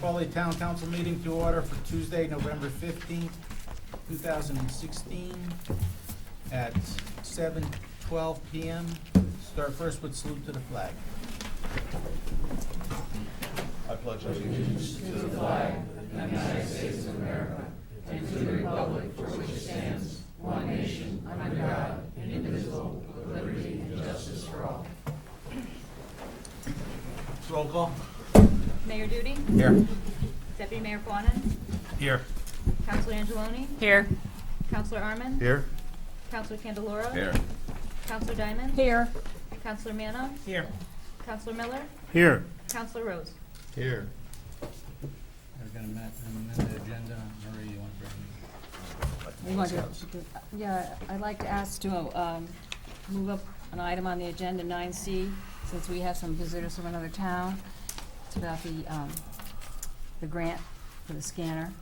Call the town council meeting to order for Tuesday, November 15th, 2016 at 7:12 p.m. Start first with salute to the flag. I pledge allegiance to the flag of the United States of America and to the republic for which it stands, one nation, under God, indivisible, with liberty and justice for all. Roll call. Mayor Duty? Here. Deputy Mayor Fawnin? Here. Councilor Angeloni? Here. Councilor Arman? Here. Councilor Candelora? Here. Councilor Diamond? Here. Councilor Manna? Here. Councilor Miller? Here. Councilor Rose? Here. We're going to amend the agenda. Marie, you want to bring We want to, yeah, I'd like to ask to move up an item on the agenda, 9C, since we have some visitors from another town. It's about the grant for the scanner.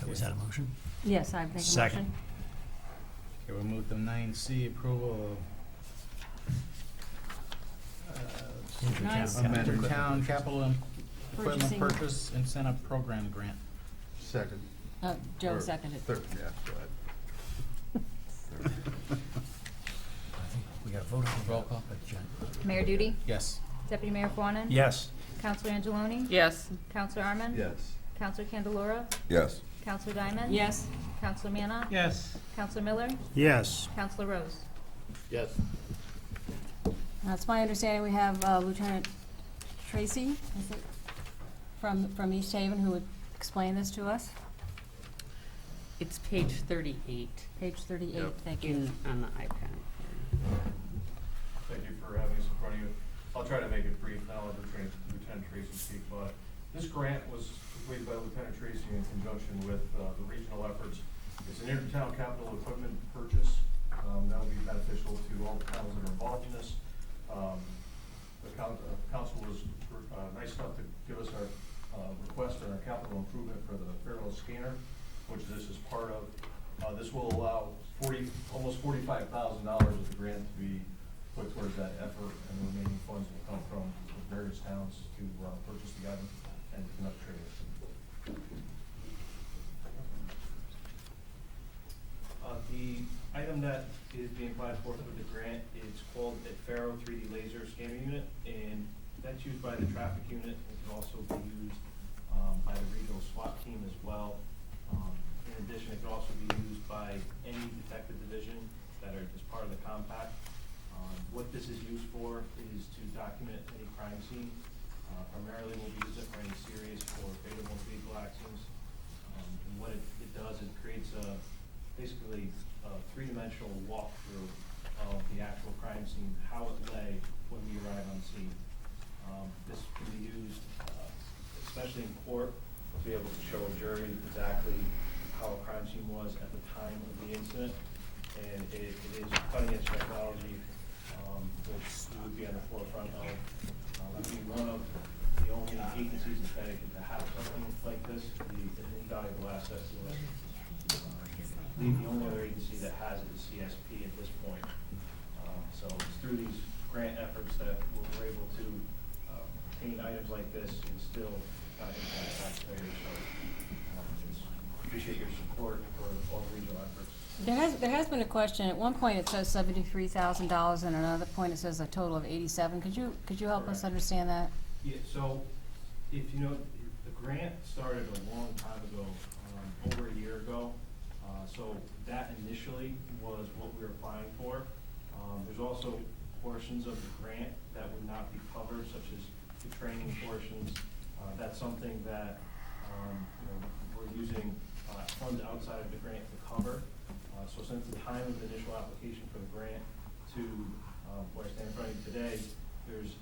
Was that a motion? Yes, I make a motion. Second. Okay, we'll move to 9C, approval of Nice. Intertown Capital Equipment Purchasing. Purchase Incentive Program Grant. Second. Joe Or seconded. Third, yeah, go ahead. I think we got to vote on the Roll call. Mayor Duty? Yes. Deputy Mayor Fawnin? Yes. Councilor Angeloni? Yes. Councilor Arman? Yes. Councilor Candelora? Yes. Councilor Diamond? Yes. Councilor Manna? Yes. Councilor Miller? Yes. Councilor Rose? Yes. It's my understanding we have Lieutenant Tracy, is it, from East Haven, who would explain this to us. It's page 38 Page 38, Yep. thank you. on the iPad. Thank you for having us in front of you. I'll try to make it brief, now let Lieutenant Tracy speak, but this grant was completed by Lieutenant Tracy in conjunction with the regional efforts. It's an intertown capital equipment purchase. That will be beneficial to all the towns that are involved in this. The council was nice enough to give us our request on our capital improvement for the Faro scanner, which this is part of. This will allow almost $45,000 of the grant to be put towards that effort, and the remaining funds will come from various towns to purchase the item and conduct training. The item that is being applied for with the grant is called a Faro 3D laser scanner unit, and that's used by the traffic unit. It can also be used by the regional SWAT team as well. In addition, it can also be used by any detective division that are just part of the compact. What this is used for is to document any crime scene. Primarily, we'll use it for any serious or fatal motor vehicle accidents. And what it does, it creates basically a three-dimensional walkthrough of the actual crime scene, how it lay when we arrive on scene. This can be used, especially in court, to be able to show a jury exactly how a crime scene was at the time of the incident. And it is cutting-edge technology, which we would be on the forefront of. We'd be one of the only agencies in Connecticut to have something like this, an invaluable asset to us. The only other agency that has it is CSP at this point. So it's through these grant efforts that we're able to obtain items like this and still impact taxpayers. So appreciate your support for all the regional efforts. There has been a question. At one point it says $73,000, and another point it says a total of 87. Could you help us understand that? Yeah, so if you know, the grant started a long time ago, over a year ago. So that initially was what we were applying for. There's also portions of the grant that would not be covered, such as the training portions. That's something that we're using funds outside of the grant to cover. So since the time of the initial application for the grant to where I stand in front of you today, there's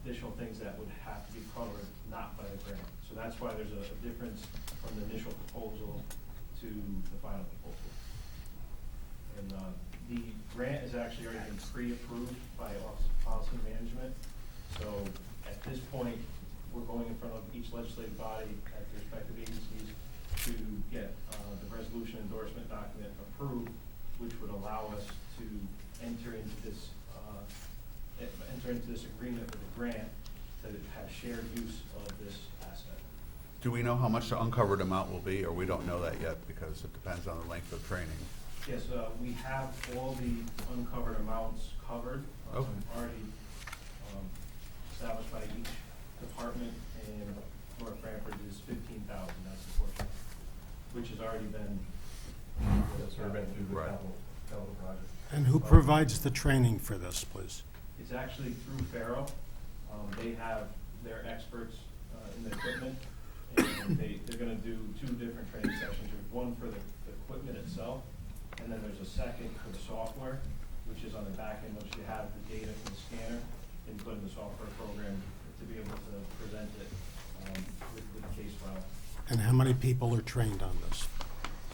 additional things that would have to be covered, not by the grant. So that's why there's a difference from the initial proposal to the final proposal. And the grant is actually already been pre-approved by Office of Policy Management. So at this point, we're going in front of each legislative body at their respective agencies to get the resolution endorsement document approved, which would allow us to enter into this agreement with the grant to have shared use of this asset. Do we know how much the uncovered amount will be, or we don't know that yet because it depends on the length of training? Yes, we have all the uncovered amounts covered, Okay. already established by each department, and North Branford is 15,000, that's the portion, which has already been, through the Right. capital project. And who provides the training for this, please? It's actually through Faro. They have their experts in the equipment, and they're gonna do 2 different training sessions. There's one for the equipment itself, and then there's a second for the software, which is on the back end, once you have the data from the scanner, and put in the software program to be able to present it with the case file. And how many people are trained on this?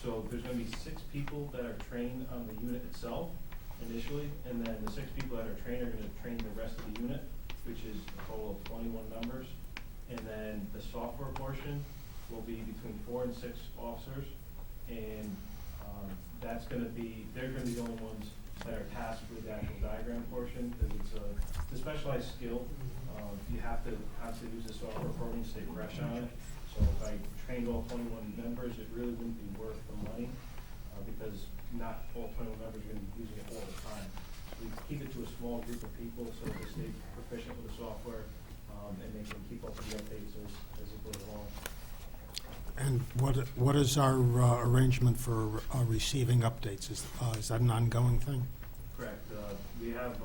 So there's gonna be 6 people that are trained on the unit itself initially, and then the 6 people that are trained are gonna train the rest of the unit, which is a total of 21 members. And then the software portion will be between 4 and 6 officers, and that's gonna be, they're gonna be the only ones that are tasked with the actual diagram portion, because it's a specialized skill. You have to constantly use the software program to stay fresh on it. So if I trained all 21 members, it really wouldn't be worth the money, because not all 21 members are gonna be using it all the time. We keep it to a small group of people so that they stay proficient with the software, and they can keep up with the updates as it goes along. And what is our arrangement for receiving updates? Is that an ongoing thing? Correct. We have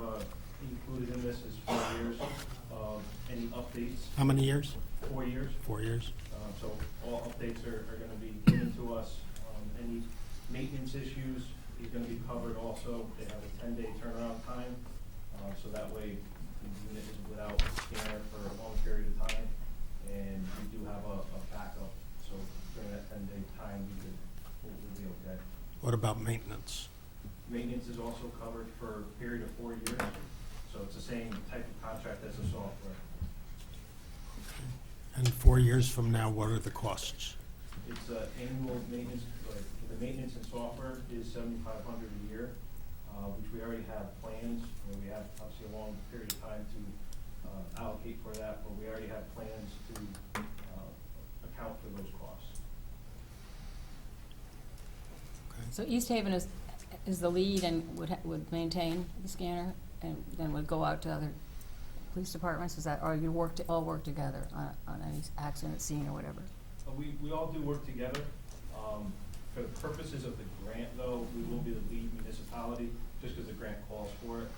included in this is 4 years of any updates, How many years? 4 years. 4 years? So all updates are gonna be given to us. Any maintenance issues is gonna be covered also. They have a 10-day turnaround time, so that way the unit is without a scanner for a long period of time. And we do have a backup, so during that 10-day time, we'll be okay. What about maintenance? Maintenance is also covered for a period of 4 years, so it's the same type of contract as the software. And 4 years from now, what are the costs? It's annual maintenance, like, the maintenance and software is $7,500 a year, which we already have plans, and we have obviously a long period of time to allocate for that, but we already have plans to account for those costs. So East Haven is the lead and would maintain the scanner, and then would go out to other police departments? Is that, or you all work together on any accident scene or whatever? We all do work together. For the purposes of the grant, though, we will be the lead municipality, just because the grant calls for it.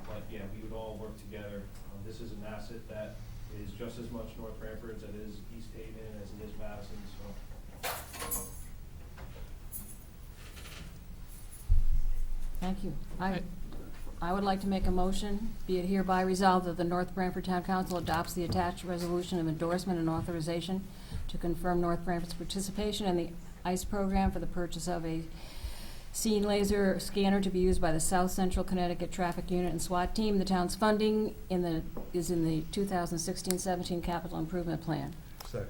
But yeah, we would all work together. This is an asset that is just as much North Branford as it is East Haven, as it is Madison, so. Thank you. I would like to make a motion, be it hereby resolved that the North Branford Town Council adopts the attached resolution of endorsement and authorization to confirm North Branford's participation in the ICE program for the purchase of a scene laser scanner to be used by the South Central Connecticut Traffic Unit and SWAT Team. The town's funding is in the 2016-17 Capital Improvement Plan. Second.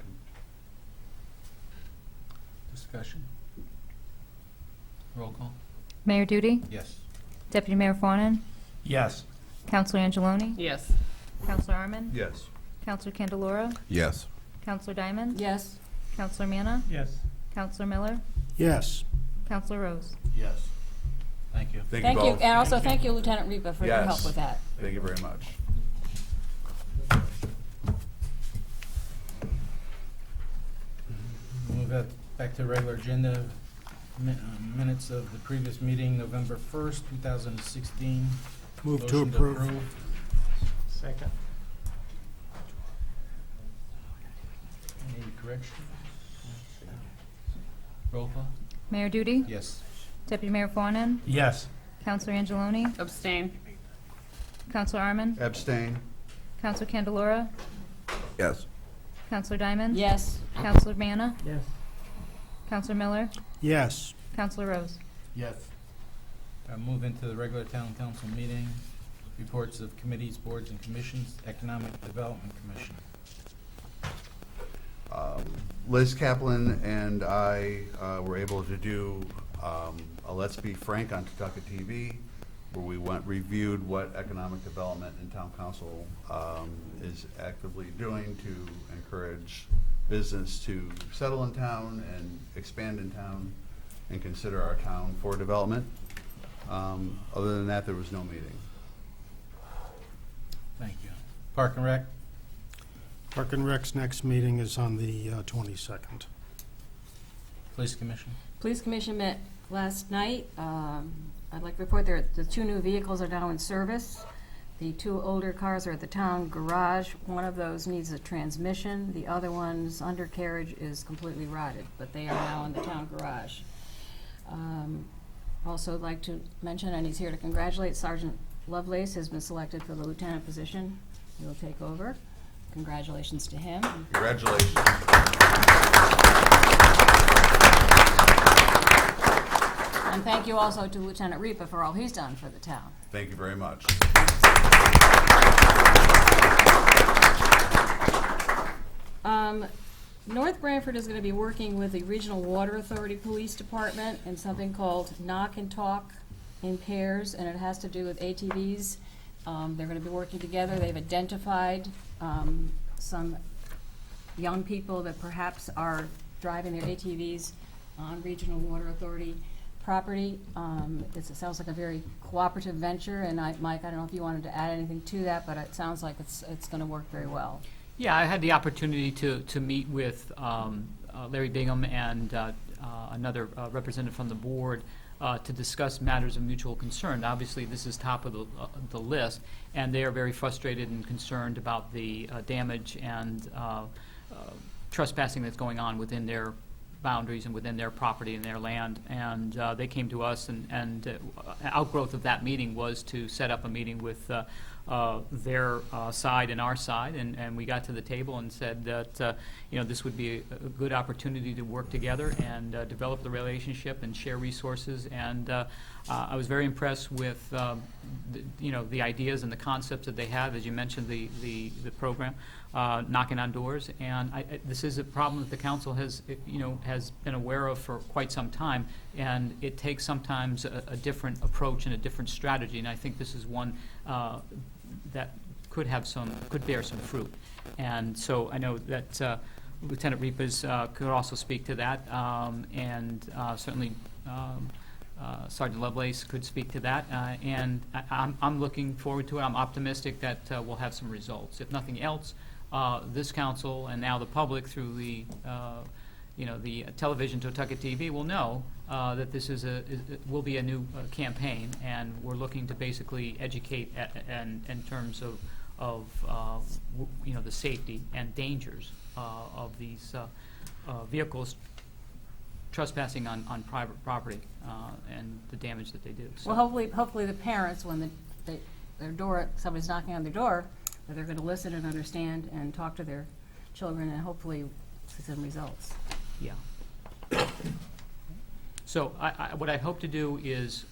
Discussion? Roll call? Mayor Duty? Yes. Deputy Mayor Fawnin? Yes. Counselor Angeloni? Yes. Counselor Arman? Yes. Counselor Candelora? Yes. Counselor Diamond? Yes? Counselor Manna? Yes. Counselor Miller? Yes. Counselor Rose? Yes. Thank you. Thank you Thank you, both. and also thank you, Lieutenant Ripa, for your help Yes. with that. Thank you very much. Move that back to regular agenda. Minutes of the previous meeting, November 1st, 2016. Move to Motion approve. Second. Any corrections? Roll call? Mayor Duty? Yes. Deputy Mayor Fawnin? Yes. Counselor Angeloni? Abstain. Counselor Arman? Abstain? Counselor Candelora? Yes. Counselor Diamond? Yes? Counselor Manna? Yes. Counselor Miller? Yes. Counselor Rose? Yes. Move into the regular town council meeting. Reports of committees, boards, and commissions. Economic Development Commission. Liz Kaplan and I were able to do a Let's Be Frank on Tucka TV. where we reviewed what economic development and town council is actively doing to encourage business to settle in town and expand in town and consider our town for development. Other than that, there was no meeting. Thank you. Park and Rec? Park and Rec's next meeting is on the 22nd. Police Commission? Police Commission met last night. I'd like to report the 2 new vehicles are now in service. The 2 older cars are at the town garage. One of those needs a transmission. The other one's undercarriage is completely rotted, but they are now in the town garage. Also I'd like to mention, and he's here to congratulate, Sergeant Lovelace has been selected for the lieutenant position. He'll take over. Congratulations to him. Congratulations. And thank you also to Lieutenant Ripa for all he's done for the town. Thank you very much. North Branford is going to be working with the Regional Water Authority Police Department in something called Knock and Talk in Pairs, and it has to do with ATVs. They're going to be working together. They've identified some young people that perhaps are driving their ATVs on Regional Water Authority property. It sounds like a very cooperative venture, and Mike, I don't know if you wanted to add anything to that, but it sounds like it's going to work very well. Yeah, I had the opportunity to meet with Larry Bingham and another representative from the board to discuss matters of mutual concern. Obviously, this is top of the list, and they are very frustrated and concerned about the damage and trespassing that's going on within their boundaries and within their property and their land. And they came to us, and outgrowth of that meeting was to set up a meeting with their side and our side, and we got to the table and said that this would be a good opportunity to work together and develop the relationship and share resources. And I was very impressed with the ideas and the concepts that they have. As you mentioned, the program, knocking on doors, and this is a problem that the council has been aware of for quite some time, and it takes sometimes a different approach and a different strategy, and I think this is one that could bear some fruit. And so I know that Lieutenant Ripas could also speak to that, and certainly Sergeant Lovelace could speak to that, and I'm looking forward to it. I'm optimistic that we'll have some results. If nothing else, this council and now the public through the the television, Totucket TV, will know that this will be a new campaign, and we're looking to basically educate in terms of the safety and dangers of these vehicles trespassing on private property and the damage that they do. So. Well, hopefully the parents, when somebody's knocking on their door, that they're going to listen and understand and talk to their children, and hopefully see some results. Yeah. So what I hope to do is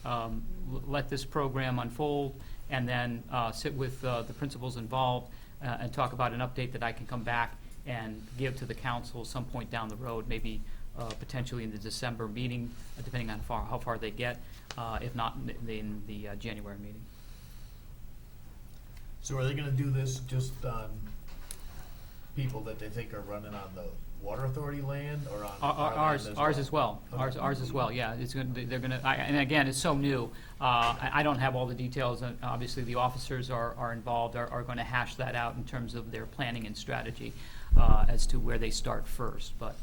let this program unfold, and then sit with the principals involved and talk about an update that I can come back and give to the council some point down the road, maybe potentially in the December meeting, depending on how far they get, if not in the January meeting. So are they gonna do this just on people that they think are running on the water authority land, or on our land Ours as well. Okay. Ours as well. Yeah, they're gonna. And again, it's so new. I don't have all the details. Obviously, the officers are involved. Are going to hash that out in terms of their planning and strategy as to where they start first. But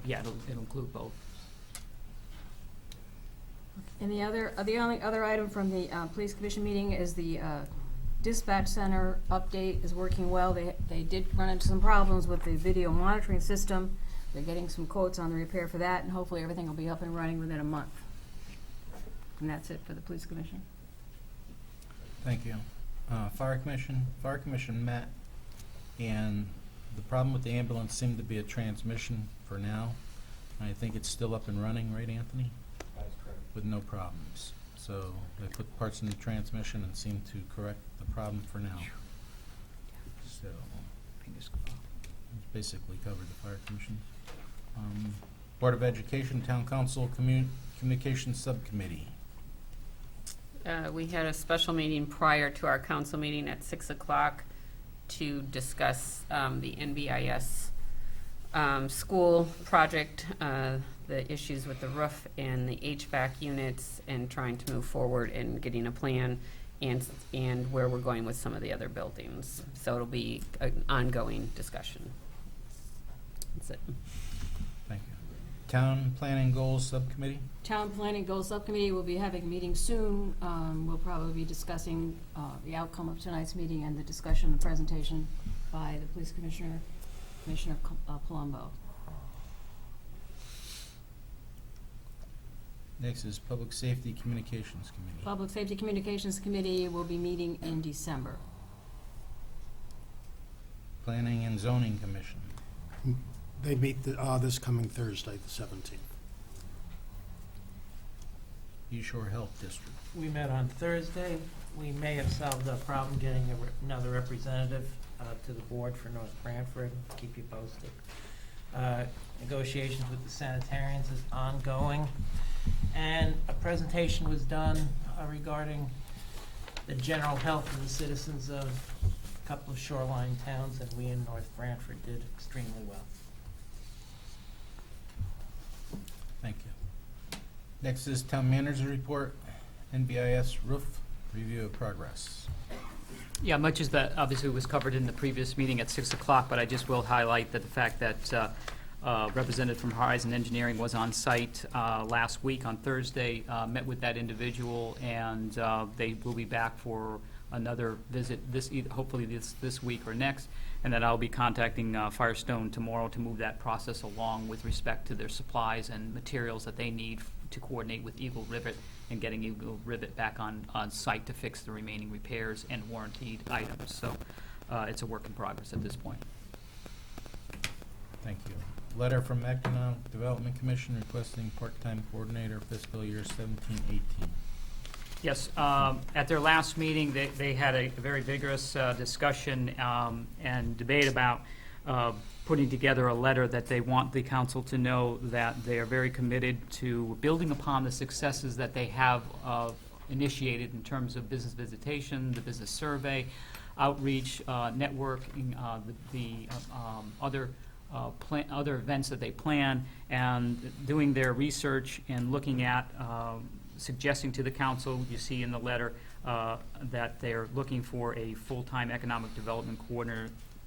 yeah, it'll include both. And the only other item from the police commission meeting is the dispatch center update is working well. They did run into some problems with the video monitoring system. They're getting some quotes on the repair for that, and hopefully everything will be up and running within a month. And that's it for the police commission. Thank you. Fire Commission met, and the problem with the ambulance seemed to be a transmission for now. I think it's still up and running, right, Anthony? That's correct. With no problems. So they put parts in the transmission and seem to correct the problem for now. So it's basically covered the Fire Commission. Board of Education, Town Council, Communications Subcommittee. We had a special meeting prior to our council meeting at 6 o'clock to discuss the NBIS school project, the issues with the roof and the HVAC units, and trying to move forward and getting a plan and where we're going with some of the other buildings. So it'll be an ongoing discussion. That's it. Thank you. Town Planning Goals Subcommittee? Town Planning Goals Subcommittee will be having a meeting soon. We'll probably be discussing the outcome of tonight's meeting and the discussion and presentation by the Police Commissioner, Commissioner Palumbo. Next is Public Safety Communications Committee. Public Safety Communications Committee will be meeting in December. Planning and Zoning Commission. They meet this coming Thursday, the 17th. East Shore Health District. We met on Thursday. We may have solved the problem getting another representative to the board for North Branford. Keep you posted. Negotiations with the sanitarians is ongoing. And a presentation was done regarding the general health of the citizens of a couple of shoreline towns, and we in North Branford did extremely well. Thank you. Next is Town Manager Report, NBIS roof review of progress. Yeah, much as that obviously was covered in the previous meeting at 6 o'clock, but I just will highlight that the fact that representative from Horizon Engineering was on site last week on Thursday, met with that individual, and they will be back for another visit hopefully this week or next, and then I'll be contacting Firestone tomorrow to move that process along with respect to their supplies and materials that they need to coordinate with Eagle Rivet and getting Eagle Rivet back on site to fix the remaining repairs and warranted items. So it's a work in progress at this point. Thank you. Letter from Economic Development Commission requesting part-time coordinator fiscal year 17-18. Yes, at their last meeting, they had a very vigorous discussion and debate about putting together a letter that they want the council to know that they are very committed to building upon the successes that they have initiated in terms of business visitation, the business survey, outreach, networking, the other events that they plan, and doing their research and looking at suggesting to the council, you see in the letter, that they're looking for a full-time economic development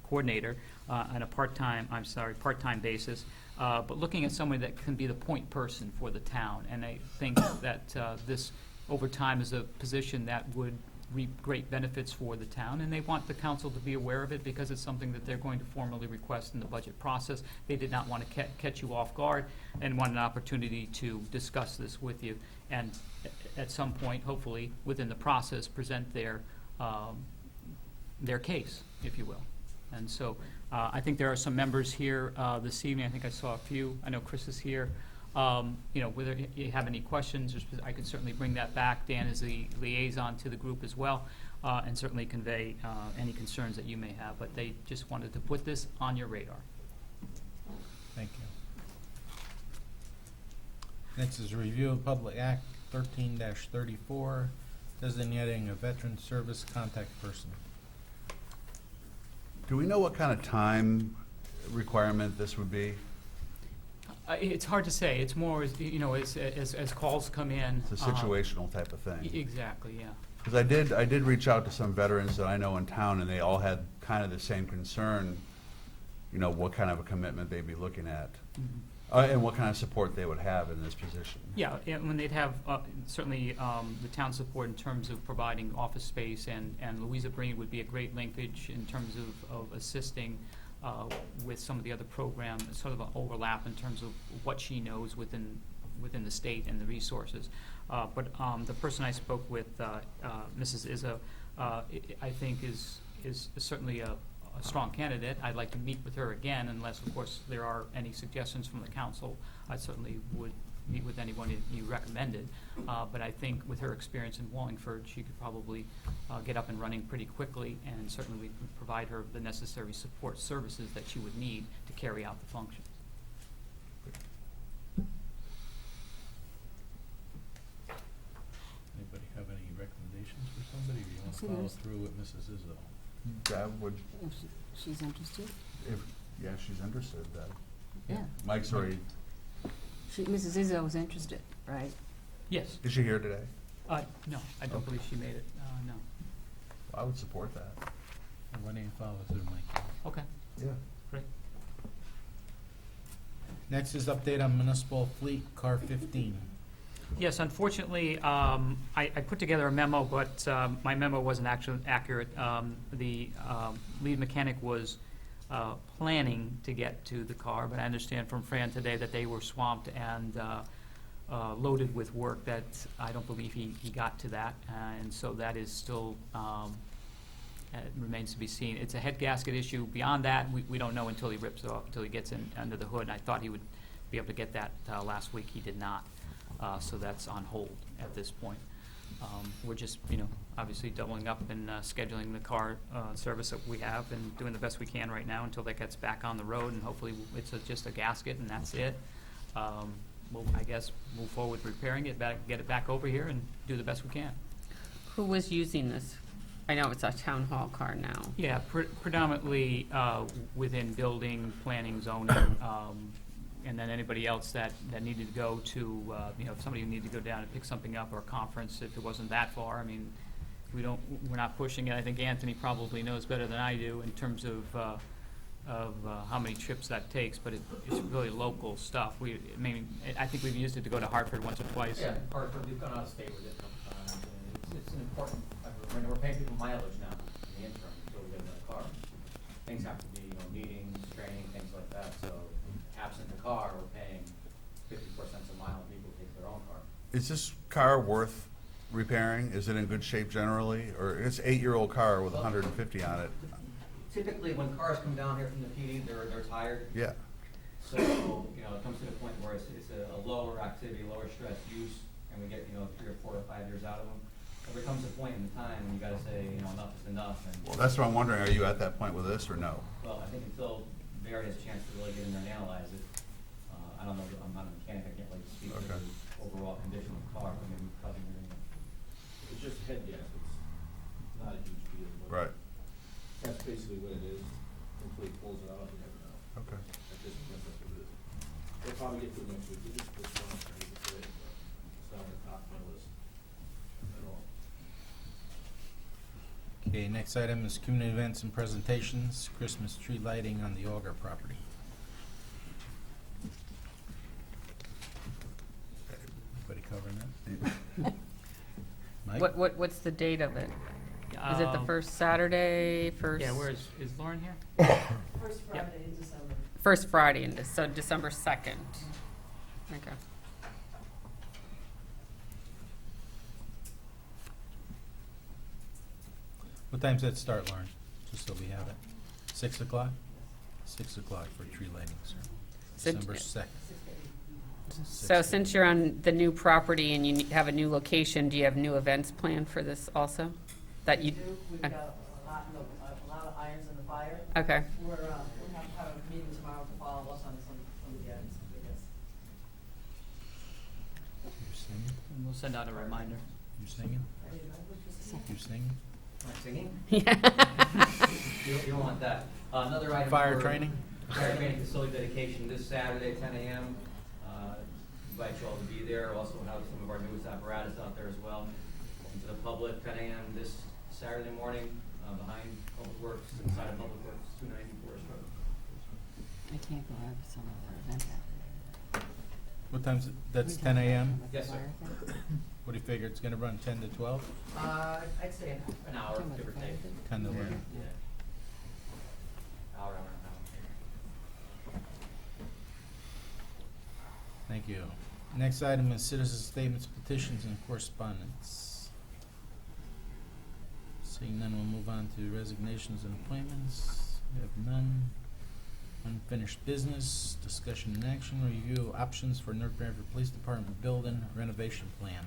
coordinator on a part-time basis, but looking at somebody that can be the point person for the town. And I think that this, over time, is a position that would reap great benefits for the town, and they want the council to be aware of it because it's something that they're going to formally request in the budget process. They did not want to catch you off guard and want an opportunity to discuss this with you, and at some point, hopefully, within the process, present their case, if you will. And so I think there are some members here this evening. I think I saw a few. I know Chris is here. Whether you have any questions, I can certainly bring that back. Dan is the liaison to the group as well, and certainly convey any concerns that you may have. But they just wanted to put this on your radar. Thank you. Next is a review of Public Act 13-34, designating a veteran service contact person. Do we know what kind of time requirement this would be? It's hard to say. It's more, as calls come in. It's a situational type of thing. Exactly, yeah. Because I did reach out to some veterans that I know in town, and they all had kind of the same concern, what kind of a commitment they'd be looking at, and what kind of support they would have in this position. Yeah, and when they'd have certainly the town support in terms of providing office space, and Louisa Breen would be a great linkage in terms of assisting with some of the other programs, sort of an overlap in terms of what she knows within the state and the resources. But the person I spoke with, Mrs. Izzo, I think is certainly a strong candidate. I'd like to meet with her again, unless, of course, there are any suggestions from the council. I certainly would meet with anyone you recommended. But I think with her experience in Wallingford, she could probably get up and running pretty quickly, and certainly we could provide her the necessary support services that she would need to carry out the functions. Anybody have any recommendations? follow Figures. through with Mrs. Izzo. That would, If she's interested. if, yeah, she's interested, that. Yeah. Mike's already, Mrs. Izzo was interested, right? Yes. is she here today? No, I don't believe she made it, no. I would support that. Why don't you follow through, Mike? Okay, Yeah. great. Next is update on municipal fleet, car 15. Yes, unfortunately, I put together a memo, but my memo wasn't actually accurate. The lead mechanic was planning to get to the car, but I understand from Fran today that they were swamped and loaded with work that I don't believe he got to that, and so that is still, it remains to be seen. It's a head gasket issue. Beyond that, we don't know until he rips it off, until he gets in under the hood. And I thought he would be able to get that last week. He did not. So that's on hold at this point. We're just, obviously doubling up and scheduling the car service that we have and doing the best we can right now until that gets back on the road, and hopefully it's just a gasket and that's it. We'll, I guess, move forward with repairing it, get it back over here and do the best we can. Who was using this? I know it's a town hall car now. Yeah, predominantly within building, planning, zoning, and then anybody else that needed to go to, if somebody needed to go down and pick something up or a conference, if it wasn't that far. I mean, we're not pushing it. I think Anthony probably knows better than I do in terms of how many trips that takes, but it's really local stuff. I think we've used it to go to Hartford once or twice. Yeah, Branford, we've gone out of state with it a couple times, and it's an important, we're paying people mileage now in the interim until we get another car. Things have to be, meetings, training, things like that, so absent the car, we're paying 54 cents a mile, people take their own car. Is this car worth repairing? Is it in good shape generally? Or it's an 8-year-old car with 150 on it? Typically, when cars come down here from the PD, they're tired. Yeah. So, it comes to the point where it's a lower activity, lower stress use, and we get, 3 or 4 or 5 years out of them. But there comes a point in time when you gotta say, enough is enough. And Well, that's what I'm wondering. Are you at that point with this or no? Well, I think until Barry has a chance to really get in there and analyze it, I don't know, I'm not a mechanic, I can't really speak to Okay. the overall condition of the car, but maybe probably. It's just a head gasket, it's not a huge deal, but Right. that's basically what it is. Until he pulls it out, you never know. Okay. At this point, that's what it is. We'll probably get to it next week, we just put one up there, but it's not on the top of my list at all. Okay, next item is community events and presentations, Christmas tree lighting on the Auger property. Anybody covering that? Mike? What's the date of it? Is it the first Saturday, first? Yeah, is Lauren here? First Friday in December. First Friday, so December 2nd. Okay. What time's that start, Lauren? Just so we have it. 6 o'clock? 6 o'clock for tree lighting, sir. So- December 2nd. So since you're on the new property and you have a new location, do you have new events planned for this also? That you, We do, we've got a lot of irons in the fire. okay. We're, we'll have a meeting tomorrow to follow us on some of the items, I guess. You singing? And we'll send out a reminder. You singing? You singing? Am I singing? Yeah. You don't want that. Another item. Fire for training? Fire training facility dedication this Saturday, 10 a.m. Invite you all to be there. Also have some of our newest apparatus out there as well. Open to the public, 10 a.m. this Saturday morning, behind Public Works, inside of Public Works, 290 Forest Road. I can't go out to some of the event after. What time's it? That's 10 a.m.? Yes, sir. What do you figure, it's gonna run 10 to 12? I'd say an hour, give or take. 10 to 11? Yeah. Hour and a half. Thank you. Next item is citizen statements, petitions, and correspondence. Seeing none, we'll move on to resignations and appointments. We have none. Unfinished business, discussion and action, review options for North Branford Police Department building renovation plan.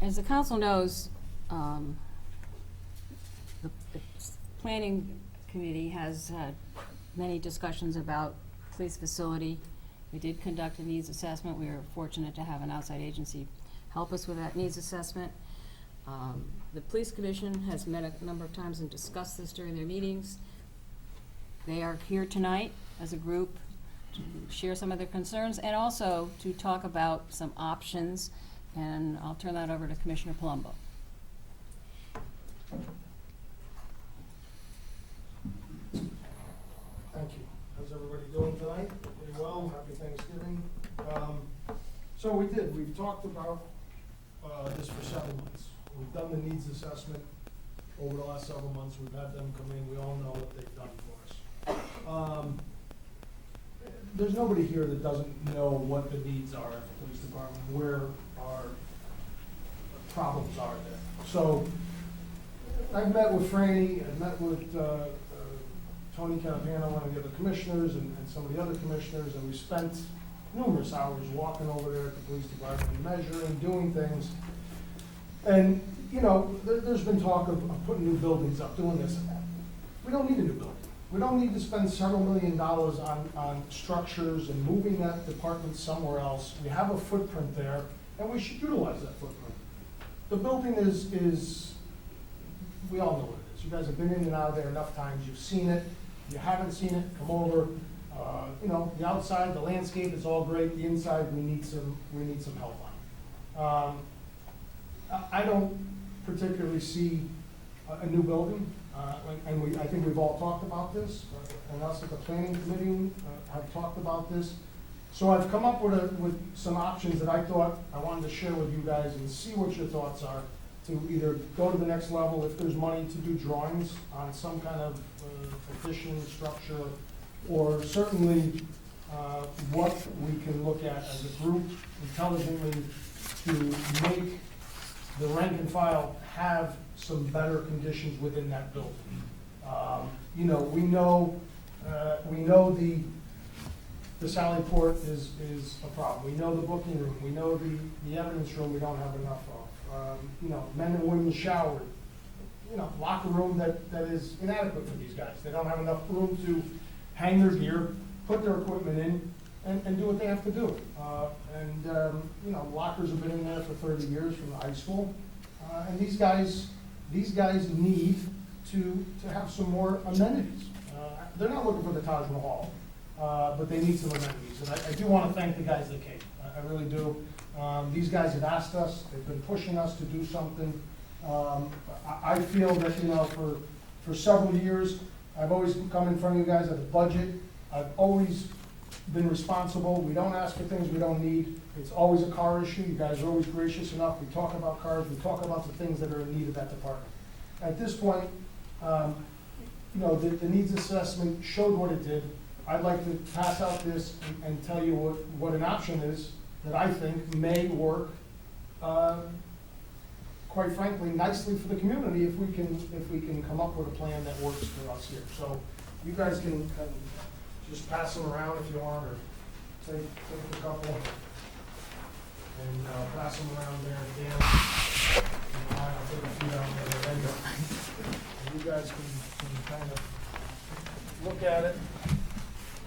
As the council knows, the planning committee has had many discussions about police facility. We did conduct a needs assessment. We were fortunate to have an outside agency help us with that needs assessment. The police commission has met a number of times and discussed this during their meetings. They are here tonight as a group to share some of their concerns and also to talk about some options, and I'll turn that over to Commissioner Palumbo. Thank you. How's everybody doing tonight? Doing well? Happy Thanksgiving. So we've talked about this for several months. We've done the needs assessment over the last several months. We've had them come in. We all know what they've done for us. There's nobody here that doesn't know what the needs are at the police department, where our problems are there. So I've met with Franny, I've met with Tony Campana, one of the other commissioners, and some of the other commissioners, and we spent numerous hours walking over there at the police department, measuring, doing things. And, you know, there's been talk of putting new buildings up, doing this and that. We don't need a new building. We don't need to spend several $1 million on structures and moving that department somewhere else. We have a footprint there, and we should utilize that footprint. The building is, we all know what it is. You guys have been in and out of there enough times. You've seen it. If you haven't seen it, come over. You know, the outside, the landscape is all great. The inside, we need some help on. I don't particularly see a new building, and I think we've all talked about this, and us at the planning committee have talked about this. So I've come up with some options that I thought I wanted to share with you guys and see what your thoughts are, to either go to the next level if there's money to do drawings on some kind of addition, structure, or certainly what we can look at as a group intelligently to make the rank and file have some better conditions within that building. You know, we know the Sally Port is a problem. We know the booking room. We know the evidence room we don't have enough of. You know, men and women shower. You know, locker room that is inadequate for these guys. They don't have enough room to hang their gear, put their equipment in, and do what they have to do. You know, lockers have been in there for 30 years from the high school. And these guys need to have some more amenities. They're not looking for the Taj Mahal, but they need some amenities. And I do want to thank the guys that came. I really do. These guys have asked us, they've been pushing us to do something. I feel that, you know, for several years, I've always come in front of you guys at a budget. I've always been responsible. We don't ask for things we don't need. It's always a car issue. You guys are always gracious enough. We talk about cars. We talk about the things that are in need of that department. At this point, you know, the needs assessment showed what it did. I'd like to pass out this and tell you what an option is that I think may work, quite frankly, nicely for the community if we can come up with a plan that works for us here. So you guys can just pass them around if you want, or take a couple and pass them around there. Dan, and I'll take a few down there. And you guys can kind of look at it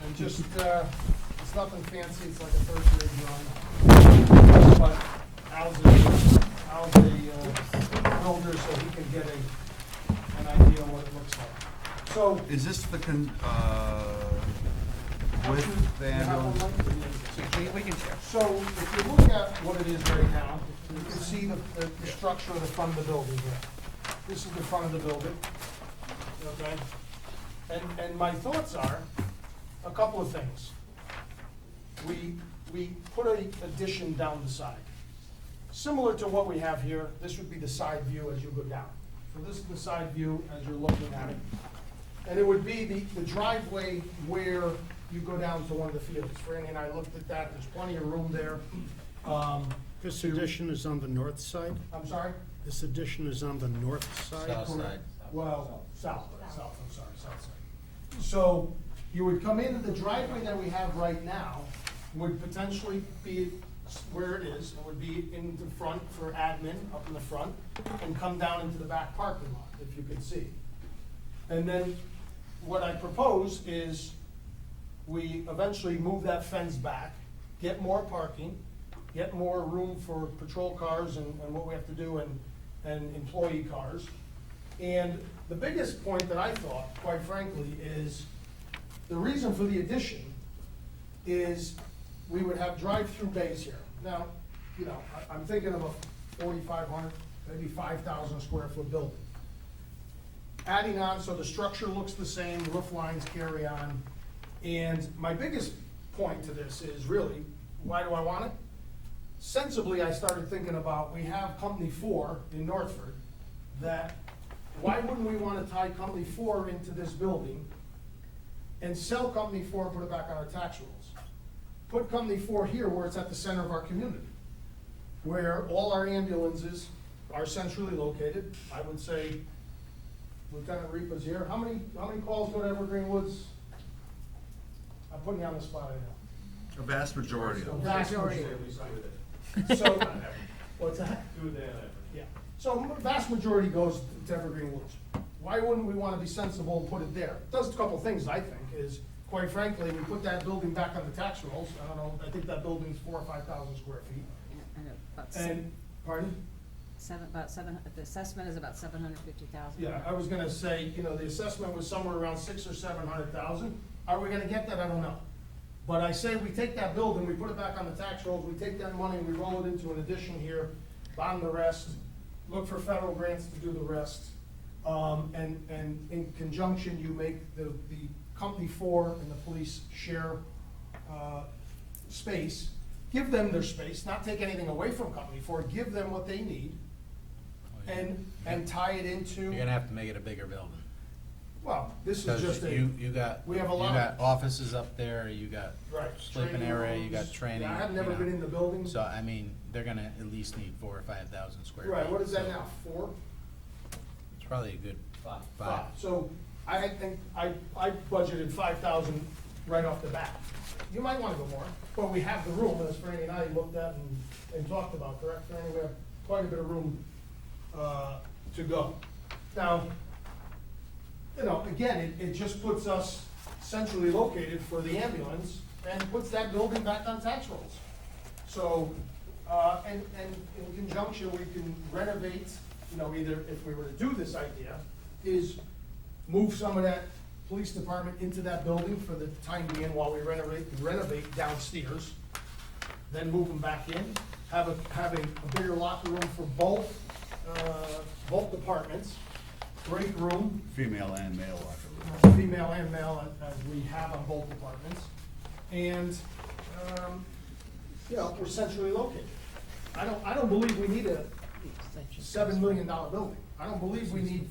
and just, it's nothing fancy. It's like a first grade drawing, but Al's a builder, so he can get an idea of what it looks like. So Is this the with the ambulance? We can share. So if you look at what it is right now, you can see the structure of the front of the building here. This is the front of the building, okay? And my thoughts are a couple of things. We put an addition down the side. Similar to what we have here, this would be the side view as you go down. So this is the side view as you're looking at it. And it would be the driveway where you go down to one of the fields. Franny and I looked at that. There's plenty of room there. This addition is on the north side? I'm sorry? This addition is on the north side? South side. Well, south, I'm sorry, south side. So you would come into the driveway that we have right now, would potentially be where it is. It would be in the front for admin, up in the front, and come down into the back parking lot, if you can see. And then what I propose is we eventually move that fence back, get more parking, get more room for patrol cars and what we have to do, and employee cars. And the biggest point that I thought, quite frankly, is the reason for the addition is we would have drive-through bays here. Now, you know, I'm thinking of a 4,500, maybe 5,000 square foot building. Adding on, so the structure looks the same, roof lines carry on. And my biggest point to this is really, why do I want it? Sensibly, I started thinking about, we have Company 4 in Northford, that why wouldn't we want to tie Company 4 into this building and sell Company 4 and put it back on our tax rolls? Put Company 4 here where it's at the center of our community, where all our ambulances are centrally located. I would say Lieutenant Repa's here. How many calls go to Evergreen Woods? I'm putting you on the spot, I know. A vast majority of them. Vast majority. So, what's that? Yeah. So vast majority goes to Evergreen Woods. Why wouldn't we want to be sensible and put it there? It does a couple things, I think, is, quite frankly, we put that building back on the tax rolls. I don't know, I think that building's 4,000 or 5,000 square feet. And, pardon? The assessment is about 750,000. Yeah, I was gonna say, you know, the assessment was somewhere around 600,000 or 700,000. Are we gonna get that? I don't know. But I say we take that building, we put it back on the tax rolls, we take that money, we roll it into an addition here, bond the rest, look for federal grants to do the rest. And in conjunction, you make the Company 4 and the police share space. Give them their space, not take anything away from Company 4, give them what they need, and tie it into. You're gonna have to make it a bigger building. Well, this is Because just a. you got, we have a you lot got of- offices up there, you got Right, sleeping training area, you got rooms. training. Yeah, I have never you know. been in the building. So, I mean, they're gonna at least need 4,000 or 5,000 square feet. Right, what is that so now, 4? It's probably a good Five. 5. So I think, I budgeted 5,000 right off the bat. You might wanna go more, but we have the room, as Franny and I looked at and talked about, correct, Franny? We have quite a bit of room, to go. Now, you know, again, it just puts us centrally located for the ambulance and puts that building back on tax rolls. So, and in conjunction, we can renovate, you know, either, if we were to do this idea, is move some of that police department into that building for the time being while we renovate downstairs, then move them back in, have a bigger locker room for both departments, break room, Female and male locker room. female and male, as we have on both departments. And, you know, we're centrally located. I don't believe we need a $7 million building. I don't believe we need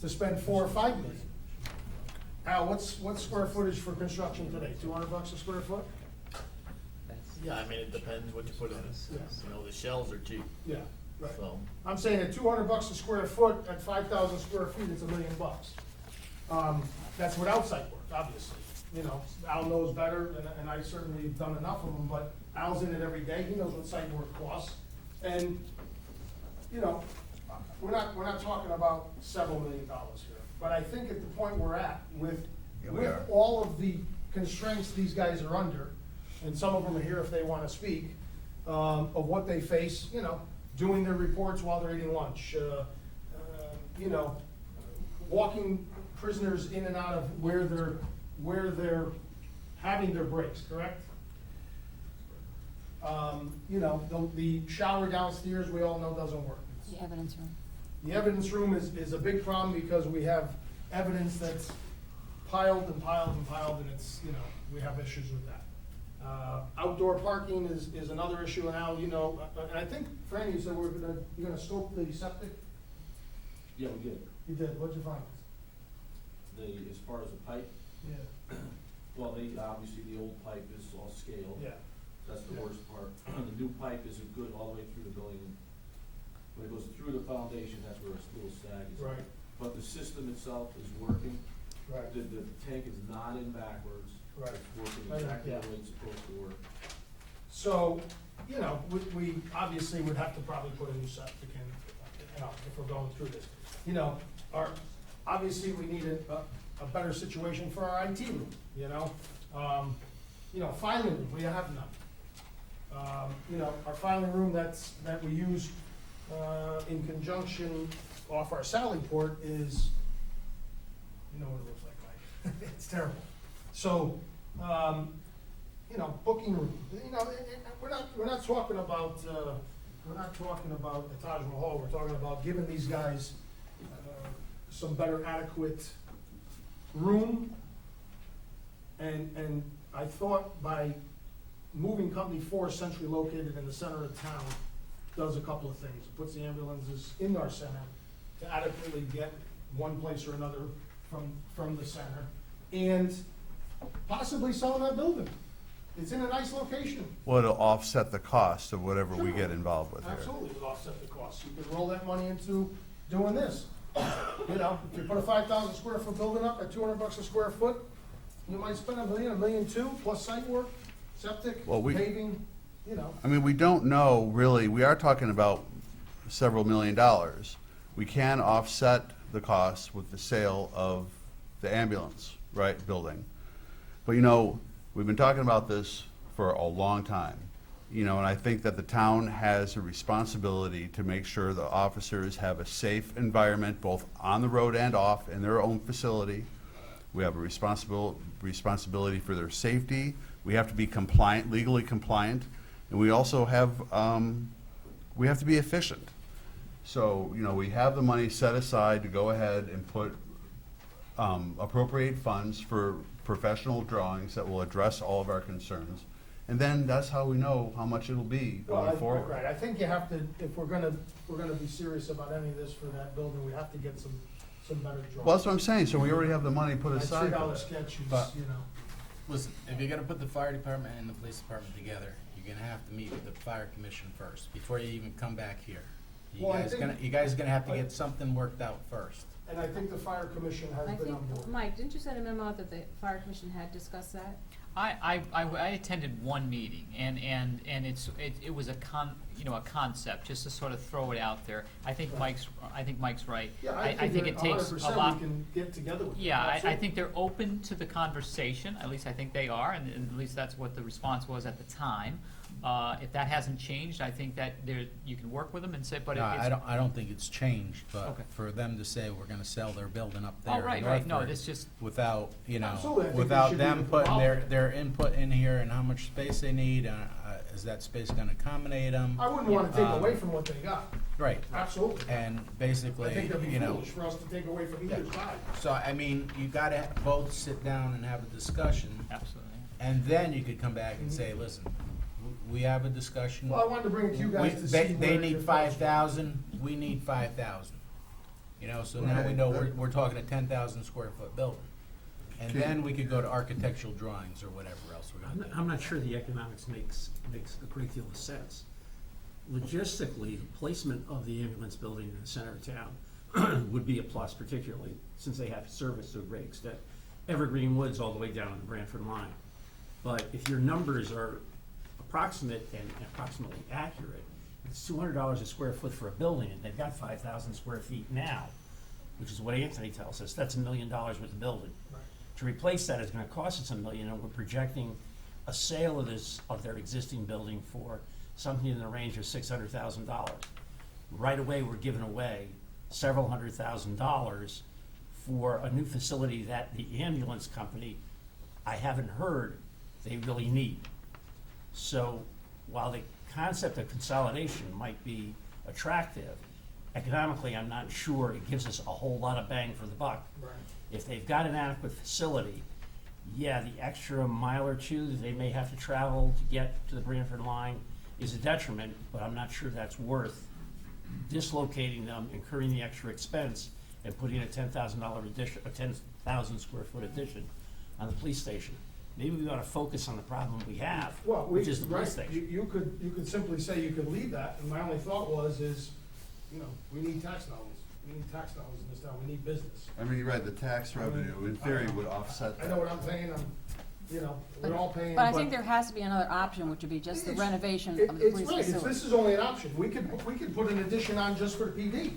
to spend $4 or $5 million. Al, what's square footage for construction today? $200 a square foot? Yeah, I mean, it depends what you put in it. Yeah. You know, the shells are cheap, Yeah, right. so. I'm saying at $200 a square foot, at 5,000 square feet, it's $1 million. That's without site work, obviously. You know, Al knows better, and I certainly have done enough of them, but Al's in it every day, he knows what site work costs. And, you know, we're not talking about several $1 million here. But I think at the point we're at, with all of the constraints these guys are under, and some of them are here if they wanna speak, of what they face, you know, doing their reports while they're eating lunch, you know, walking prisoners in and out of where they're having their breaks, correct? You know, the shower downstairs, we all know doesn't work. The evidence room. The evidence room is a big problem because we have evidence that's piled and piled and piled, and it's, you know, we have issues with that. Outdoor parking is another issue, and now, you know, and I think, Franny, you said you're gonna scope the septic? Yeah, we did. You did, what'd you find? As far as the pipe, Yeah. well, obviously the old pipe is all scaled. Yeah. That's the worst part. The new pipe is good all the way through the building. When it goes through the foundation, that's where a little sag is. Right. But the system itself is working. Right. The tank is not in backwards. Right. It's working Right, exactly yeah. the way it's supposed to work. So, you know, we obviously would have to probably put a new septic in, you know, if we're going through this. You know, obviously, we need a better situation for our IT room, you know? You know, filing room, we have none. You know, our filing room that we use in conjunction off our Sally Port is, you know what it looks like, Mike. It's terrible. So, you know, booking room, you know, we're not talking about, the Taj Mahal, we're talking about giving these guys, some better adequate room. And I thought by moving Company 4 centrally located in the center of town does a couple of things. It puts the ambulances in our center to adequately get one place or another from the center, and possibly selling that building. It's in a nice location. Well, it'll offset the cost of whatever we get involved with here. Absolutely, it would offset the cost. You could roll that money into doing this. You know, if you put a 5,000 square foot building up at $200 a square foot, you might spend $1 million, $1.2 million, plus site work, septic, Well, paving, you know. I mean, we don't know really, we are talking about several $1 million. We can offset the cost with the sale of the ambulance, right, building. But you know, we've been talking about this for a long time. You know, and I think that the town has a responsibility to make sure the officers have a safe environment, both on the road and off, in their own facility. We have a responsibility for their safety. We have to be compliant, legally compliant, and we also have, we have to be efficient. So, you know, we have the money set aside to go ahead and put, appropriate funds for professional drawings that will address all of our concerns. And then that's how we know how much it'll be going forward. Right, I think you have to, if we're gonna be serious about any of this for that building, we have to get some better drawings. Well, that's what I'm saying, so we already have the money put That aside for $3 that. sketch is, But- you know. Listen, if you're gonna put the fire department and the police department together, you're gonna have to meet with the fire commission first, before you even come back here. You Well, I guys think- you guys are gonna have to get something worked out first. And I think the fire commission has I been think, on board. Mike, didn't you send a memo out that the fire commission had discussed that? I attended one meeting, and it was a concept, just to sort of throw it out there. I think Mike's right. Yeah, I think it takes a 100% lot. we can get together with them. Yeah, I Absolutely. think they're open to the conversation, at least I think they are, and at least that's what the response was at the time. If that hasn't changed, I think that you can work with them and say, but No, it's. I don't think it's changed, but Okay. for them to say we're gonna sell their building up there Oh, in right, no, Northford it's just, without, you know, Absolutely, I think they without should be them putting involved. their input in here and how much space they need, is that space gonna accommodate them? I wouldn't wanna take away from what they got, Right, absolutely. and I basically, think that'd be you know, foolish for us to take away from either Yeah. side. so I mean, you gotta both sit down and have a discussion, absolutely. and then you could come back and say, listen, we have a discussion. Well, I wanted to bring it to you guys to see They where your need thoughts 5,000, we need 5,000. You know, so now we Right. know we're talking a 10,000 square foot building. And then we could go to architectural drawings or whatever else we're gonna do. I'm not sure the economics makes a great deal of sense. Logistically, the placement of the ambulance building in the center of town would be a plus, particularly since they have service to a great extent. Evergreen Woods all the way down the Branford line. But if your numbers are approximate and approximately accurate, it's $200 a square foot for a building, and they've got 5,000 square feet now, which is what Anthony tells us. That's $1 million worth of building. To replace that is gonna cost us $1 million, and we're projecting a sale of their existing building for something in the range of $600,000. Right away, we're giving away several $100,000 for a new facility that the ambulance company, I haven't heard, they really need. So while the concept of consolidation might be attractive, economically, I'm not sure it gives us a whole lot of bang for the buck. Right. If they've got an adequate facility, yeah, the extra mile or two that they may have to travel to get to the Branford line is a detriment, but I'm not sure that's worth dislocating them, incurring the extra expense, and putting a $10,000 addition, a 10,000 square foot addition on the police station. Maybe we ought to focus on the problem we have, Well, which is the right, police station. you could simply say you could leave that, and my only thought is, you know, we need tax dollars. We need tax dollars in this town, we need business. I mean, you're right, the tax revenue, in theory, would offset I that. know what I'm paying, you know, we're all paying. But I think there has to be another option, which would be just the It's- renovation It- of the It's police right, facility. this is only an option, we could put an addition on just for the PD.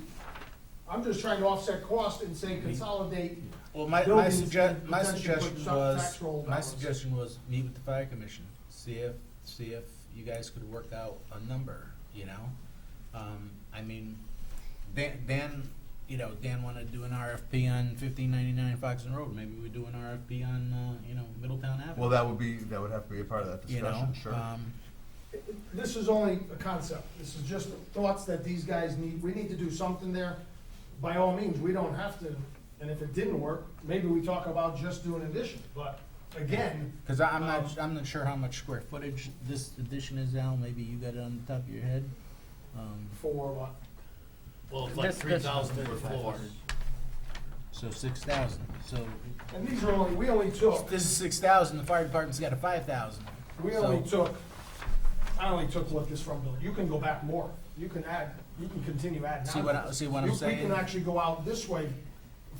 I'm just trying to offset cost and say consolidate. Well, my buildings suggestion and potentially put some was, tax roll my dollars. suggestion was meet with the fire commission, see if you guys could work out a number, you know? I mean, Dan, you know, Dan wanted to do an RFP on 1599 Foxton Road, maybe we do an RFP on, you know, Middletown Avenue. Well, that would have to be a part of that You know, discussion, sure. This is only a concept. This is just thoughts that these guys need. We need to do something there. By all means, we don't have to, and if it didn't work, maybe we talk about just doing an addition. But again. Cause I'm not sure how much square footage this addition is, Al, maybe you got it on the top of your head? For what? Well, it's like This- 3,000 per floor. So 6,000, so, And these are only, we only took, this is 6,000, the fire department's got a 5,000. we only took, I only took what this from building. You can go back more. You can add, you can continue adding. See on what to I- this. see what I'm We saying? can actually go out this way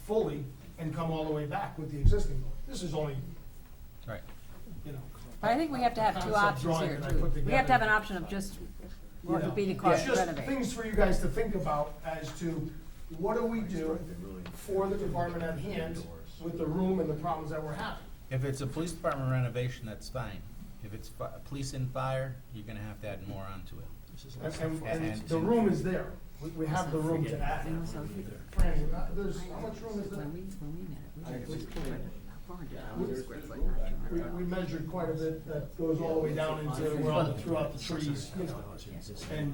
fully and come all the way back with the existing building. This is only, Right. you know. But I think we have to have two concept options drawing here that I too. put We have to have an together. option of just You what know, would be the it's cost to just renovate. things for you guys to think about as to what do we do for the department at hand with the room and the problems that we're having. If it's a police department renovation, that's fine. If it's police and fire, you're gonna have to add more onto it. And the room is there. We have the room to add. Fran, there's, how much room is there? We measured quite a bit, that goes all the way down into, throughout the trees, you know, and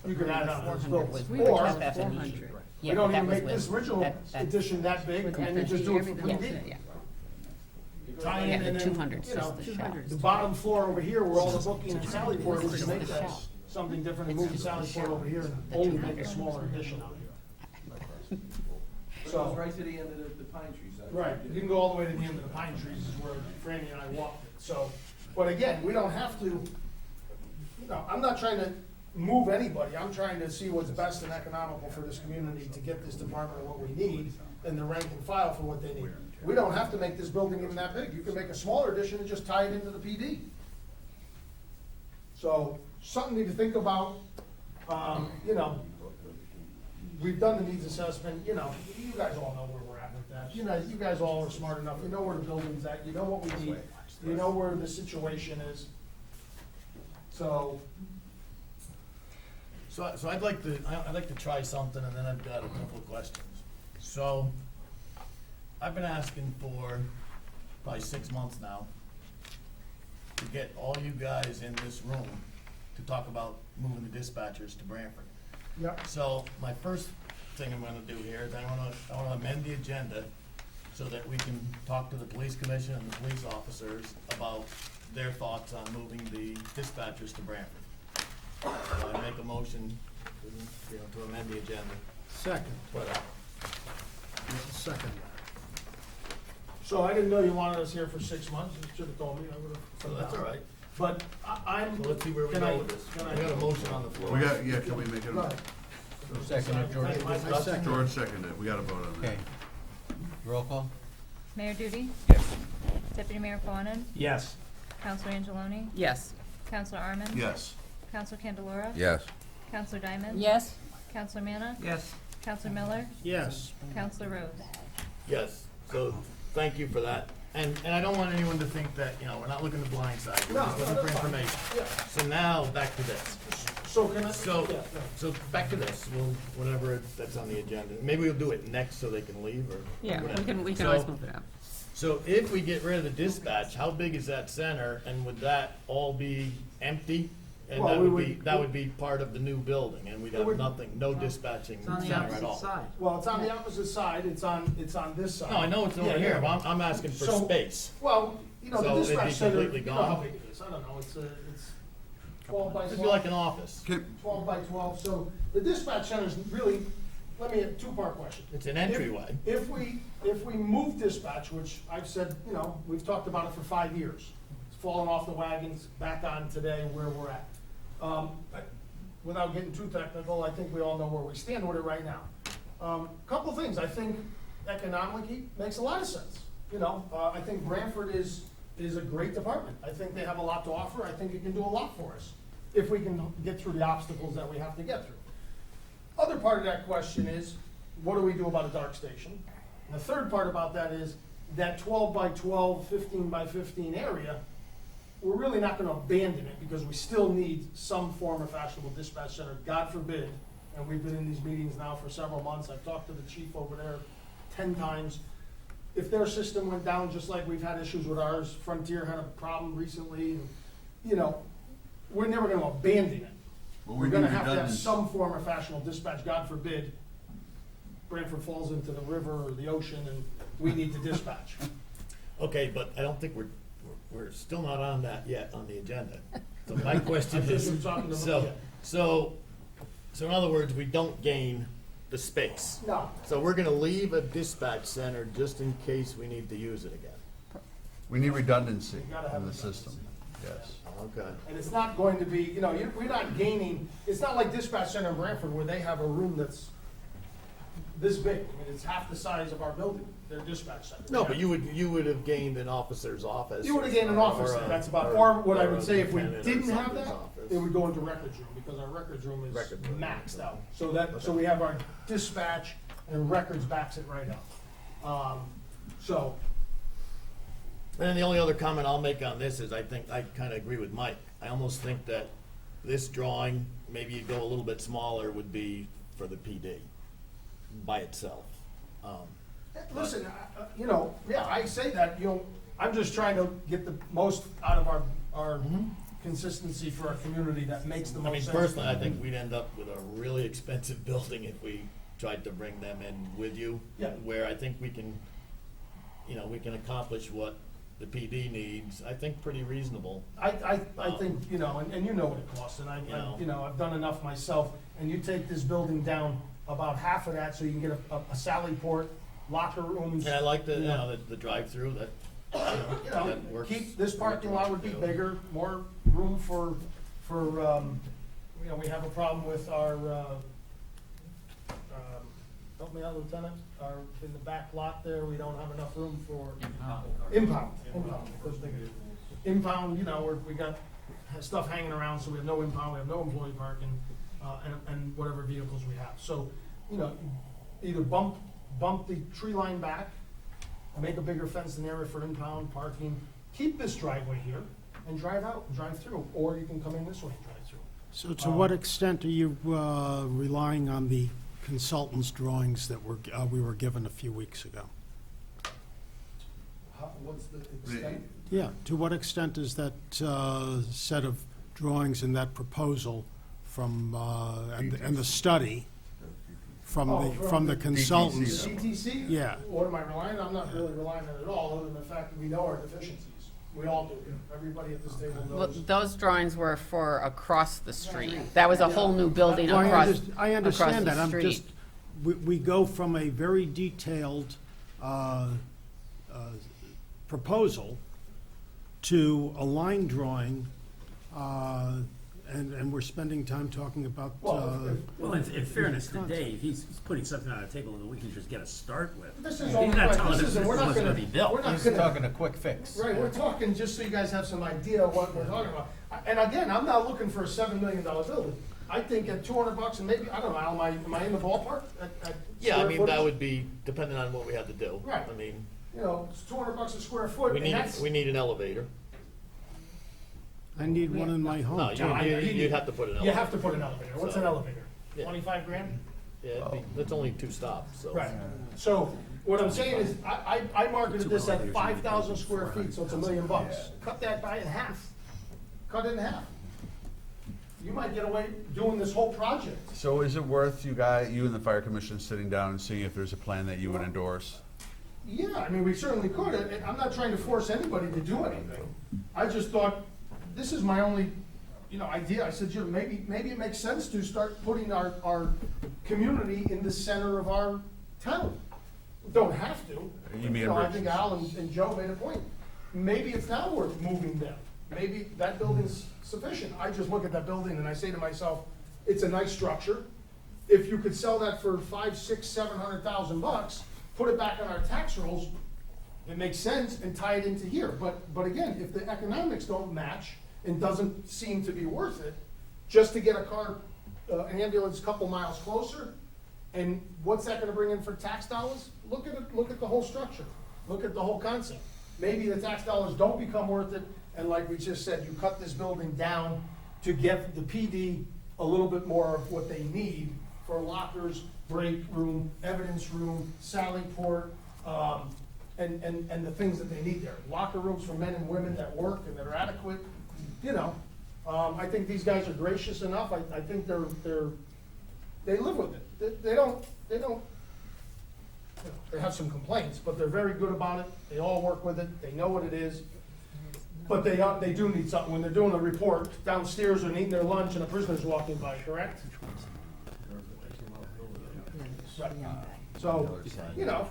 you can add on more buildings. We would Or, have that in each. we don't even make this original addition that big, and you just do it for PD. Tie in Yeah, and the then, 200 you know, is the shop. the bottom floor over here where all the booking and Sally Port is, to make that something different, and move the Sally Port over here and only make a smaller addition out here. It So. goes right to the end of the pine trees. Right, you can go all the way to the end of the pine trees is where Franny and I walked it, so, but again, we don't have to, you know, I'm not trying to move anybody, I'm trying to see what's best and economical for this community to get this department what we need and the rank and file for what they need. We don't have to make this building even that big, you can make a smaller addition and just tie it into the PD. So, something to think about, you know, we've done the needs assessment, you know, you guys all know where we're at with that. You guys all are smart enough, you know where the building's at, you know what we need, you know where the situation is. So, So I'd like to try something, and then I've got a couple of questions. So, I've been asking for probably 6 months now to get all you guys in this room to talk about moving the dispatchers to Branford. yep, So, my first thing I'm gonna do here is I wanna amend the agenda so that we can talk to the police commission and the police officers about their thoughts on moving the dispatchers to Branford. So I make a motion, to amend the agenda. second, But, second. So I didn't know you wanted us here for 6 months, you should have told me, I would've. so that's all right. But I'm. So let's see where we Can go I- with this. can I- We got a motion on the floor. Can we make it? Go ahead. Second, George. I second. George seconded, we gotta vote on that. Okay. Roll call? Mayor Duty? Yes. Deputy Mayor Fawnin? Yes. Counselor Angeloni? Yes. Counselor Arman? Yes. Counselor Candelora? Yes. Counselor Diamond? Yes? Counselor Manna? Yes. Counselor Miller? Yes. Counselor Rose? Yes, so, thank you for that. And I don't want anyone to think that, we're not looking to blindside, we're No, just no, looking for that's fine. information. Yeah. So now, back to this. So can I? So, Yeah, yeah. so back to this, whatever that's on the agenda. Maybe we'll do it next so they can leave, or Yeah, whatever. we can always So- move it up. So if we get rid of the dispatch, how big is that center, and would that all be empty? And Well, that would be part of the new building, and we'd It have would- nothing, no dispatching center at all. Well, it's on the opposite side, it's on this side. No, I know it's over Yeah, here, yeah. but I'm asking for So- space. Well, So the it'd be dispatch center, completely you know how gone? big it is, I don't know, it's 12 by 12. It'd be like an office. 12 by 12, so the dispatch center is really, let me, two-part question. It's an entryway. If we move dispatch, which I've said, we've talked about it for 5 years, it's fallen off the wagons, back on today where we're at. Without getting too technical, I think we all know where we stand with it right now. Couple things, I think economically makes a lot of sense. I think Branford is a great department. I think they have a lot to offer. I think it can do a lot for us if we can get through the obstacles that we have to get through. Other part of that question is, what do we do about a dark station? And the third part about that is, that 12 by 12, 15 by 15 area, we're really not gonna abandon it, because we still need some form of fashionable dispatch center, God forbid. And we've been in these meetings now for several months, I've talked to the chief over there 10 times. If their system went down, just like we've had issues with ours, Frontier had a problem recently, and, you know, we're never gonna abandon it. Well, We're we gonna need have to have redundancy. some form of fashionable dispatch, God forbid, Branford falls into the river or the ocean and we need to dispatch. Okay, but I don't think we're still not on that yet on the agenda. So my question I just is, was talking to so, Maria. so in other words, we don't gain the space. No, So we're gonna leave a dispatch center just in case we need to use it again. We need redundancy You gotta have in the redundancy. system, yes. Okay. and it's not going to be, you know, we're not gaining, it's not like dispatch center in Branford where they have a room that's this big. I mean, it's half the size of our building, their dispatch center. No, but you would have gained an officer's office. You would have gained an office or there, a- that's about, or what I or would a say, if we lieutenant or didn't have something's that, office. it would go into records room, because our records room is Record room. maxed out. So we have our dispatch and records backs it right up. So, And then the only other comment I'll make on this is I think, I kind of agree with Mike. I almost think that this drawing, maybe you go a little bit smaller, would be for the PD by itself. listen, you know, yeah, I say that, you know, I'm just trying to get the most out of our consistency for our community that makes the I most mean, sense. personally, I think we'd end up with a really expensive building if we tried to bring them in with you. Yeah. Where I think we can, you know, we can accomplish what the PD needs, I think pretty reasonable. I think, you know, and you know what it costs, and You know. I've done enough myself, and you take this building down about half of that, so you can get a sally port, locker rooms. And I like the, you you know, know, the drive-through that, You know, that works. keep, this parking lot would be bigger, more room for, you know, we have a problem with our, help me out, Lieutenant, in the back lot there, we don't have enough room for impound, because impound, you know, we got stuff hanging around, so we have no impound, we have no employee parking, and whatever vehicles we have. So, you know, either bump the tree line back, make a bigger fenced area for impound parking, keep this driveway here, and drive out, and drive through, or you can come in this way and drive through. So to what extent are you relying on the consultant's drawings that we were given a few weeks ago? What's the extent? Yeah, to what extent is that set of drawings in that proposal from, and the study from the consultants? CTC? Yeah. What am I relying on? I'm not really relying on it at all, other than the fact that we know our deficiencies. We all do. Everybody at this table Well, knows. those drawings were for across the street. That was a whole new building Well, across I understand that, the I'm street. just, we go from a very detailed proposal to a line drawing, and we're spending time talking about, Well, in fairness to Dave, he's putting something on the table that we can just get a start with. This is He's only, not right, telling us this this is, is we're not what's gonna, gonna be built. we're not He's gonna. talking a quick fix. Right, we're talking just so you guys have some idea of what we're talking about. And again, I'm not looking for a $7 million building. I think at $200 and maybe, I don't know, Al, am I in the ballpark? At Yeah, I square mean, footage? that would be depending on what we had to do. Right. I mean, You know, it's $200 a square foot, we and need, that's. we need an elevator. I need one in my home. No, you'd have to put an elevator. You have to put an elevator. What's So- an elevator? Yeah. 25 grand? Yeah, that's only 2 stops, so. Right. So what I'm saying is, I marketed this at 5,000 square feet, so it's $1 million. Cut that by in half. Cut it in half. You might get away doing this whole project. So is it worth you and the fire commission sitting down and seeing if there's a plan that you would endorse? Yeah, I mean, we certainly could. And I'm not trying to force anybody to do anything. I just thought, this is my only, you know, idea. I said, you know, maybe it makes sense to start putting our community in the center of our town. Don't have to. You mean know, I Rich- think Al and Joe made a point. Maybe it's not worth moving them. Maybe that building's sufficient. I just look at that building and I say to myself, it's a nice structure. If you could sell that for $500,000, $600,000, $700,000, put it back on our tax rolls, it makes sense, and tie it into here. But again, if the economics don't match and doesn't seem to be worth it, just to get a car, an ambulance a couple miles closer, and what's that gonna bring in for tax dollars? Look at it, look at the whole structure, look at the whole concept. Maybe the tax dollars don't become worth it, and like we just said, you cut this building down to give the PD a little bit more of what they need for lockers, break room, evidence room, sally port, and the things that they need there. Locker rooms for men and women that work and that are adequate, you know. I think these guys are gracious enough. I think they live with it. They don't, you know, they have some complaints, but they're very good about it. They all work with it. They know what it is. But they do need something. When they're doing a report downstairs and eating their lunch and a prisoner's walking by, correct? Right. So, you know,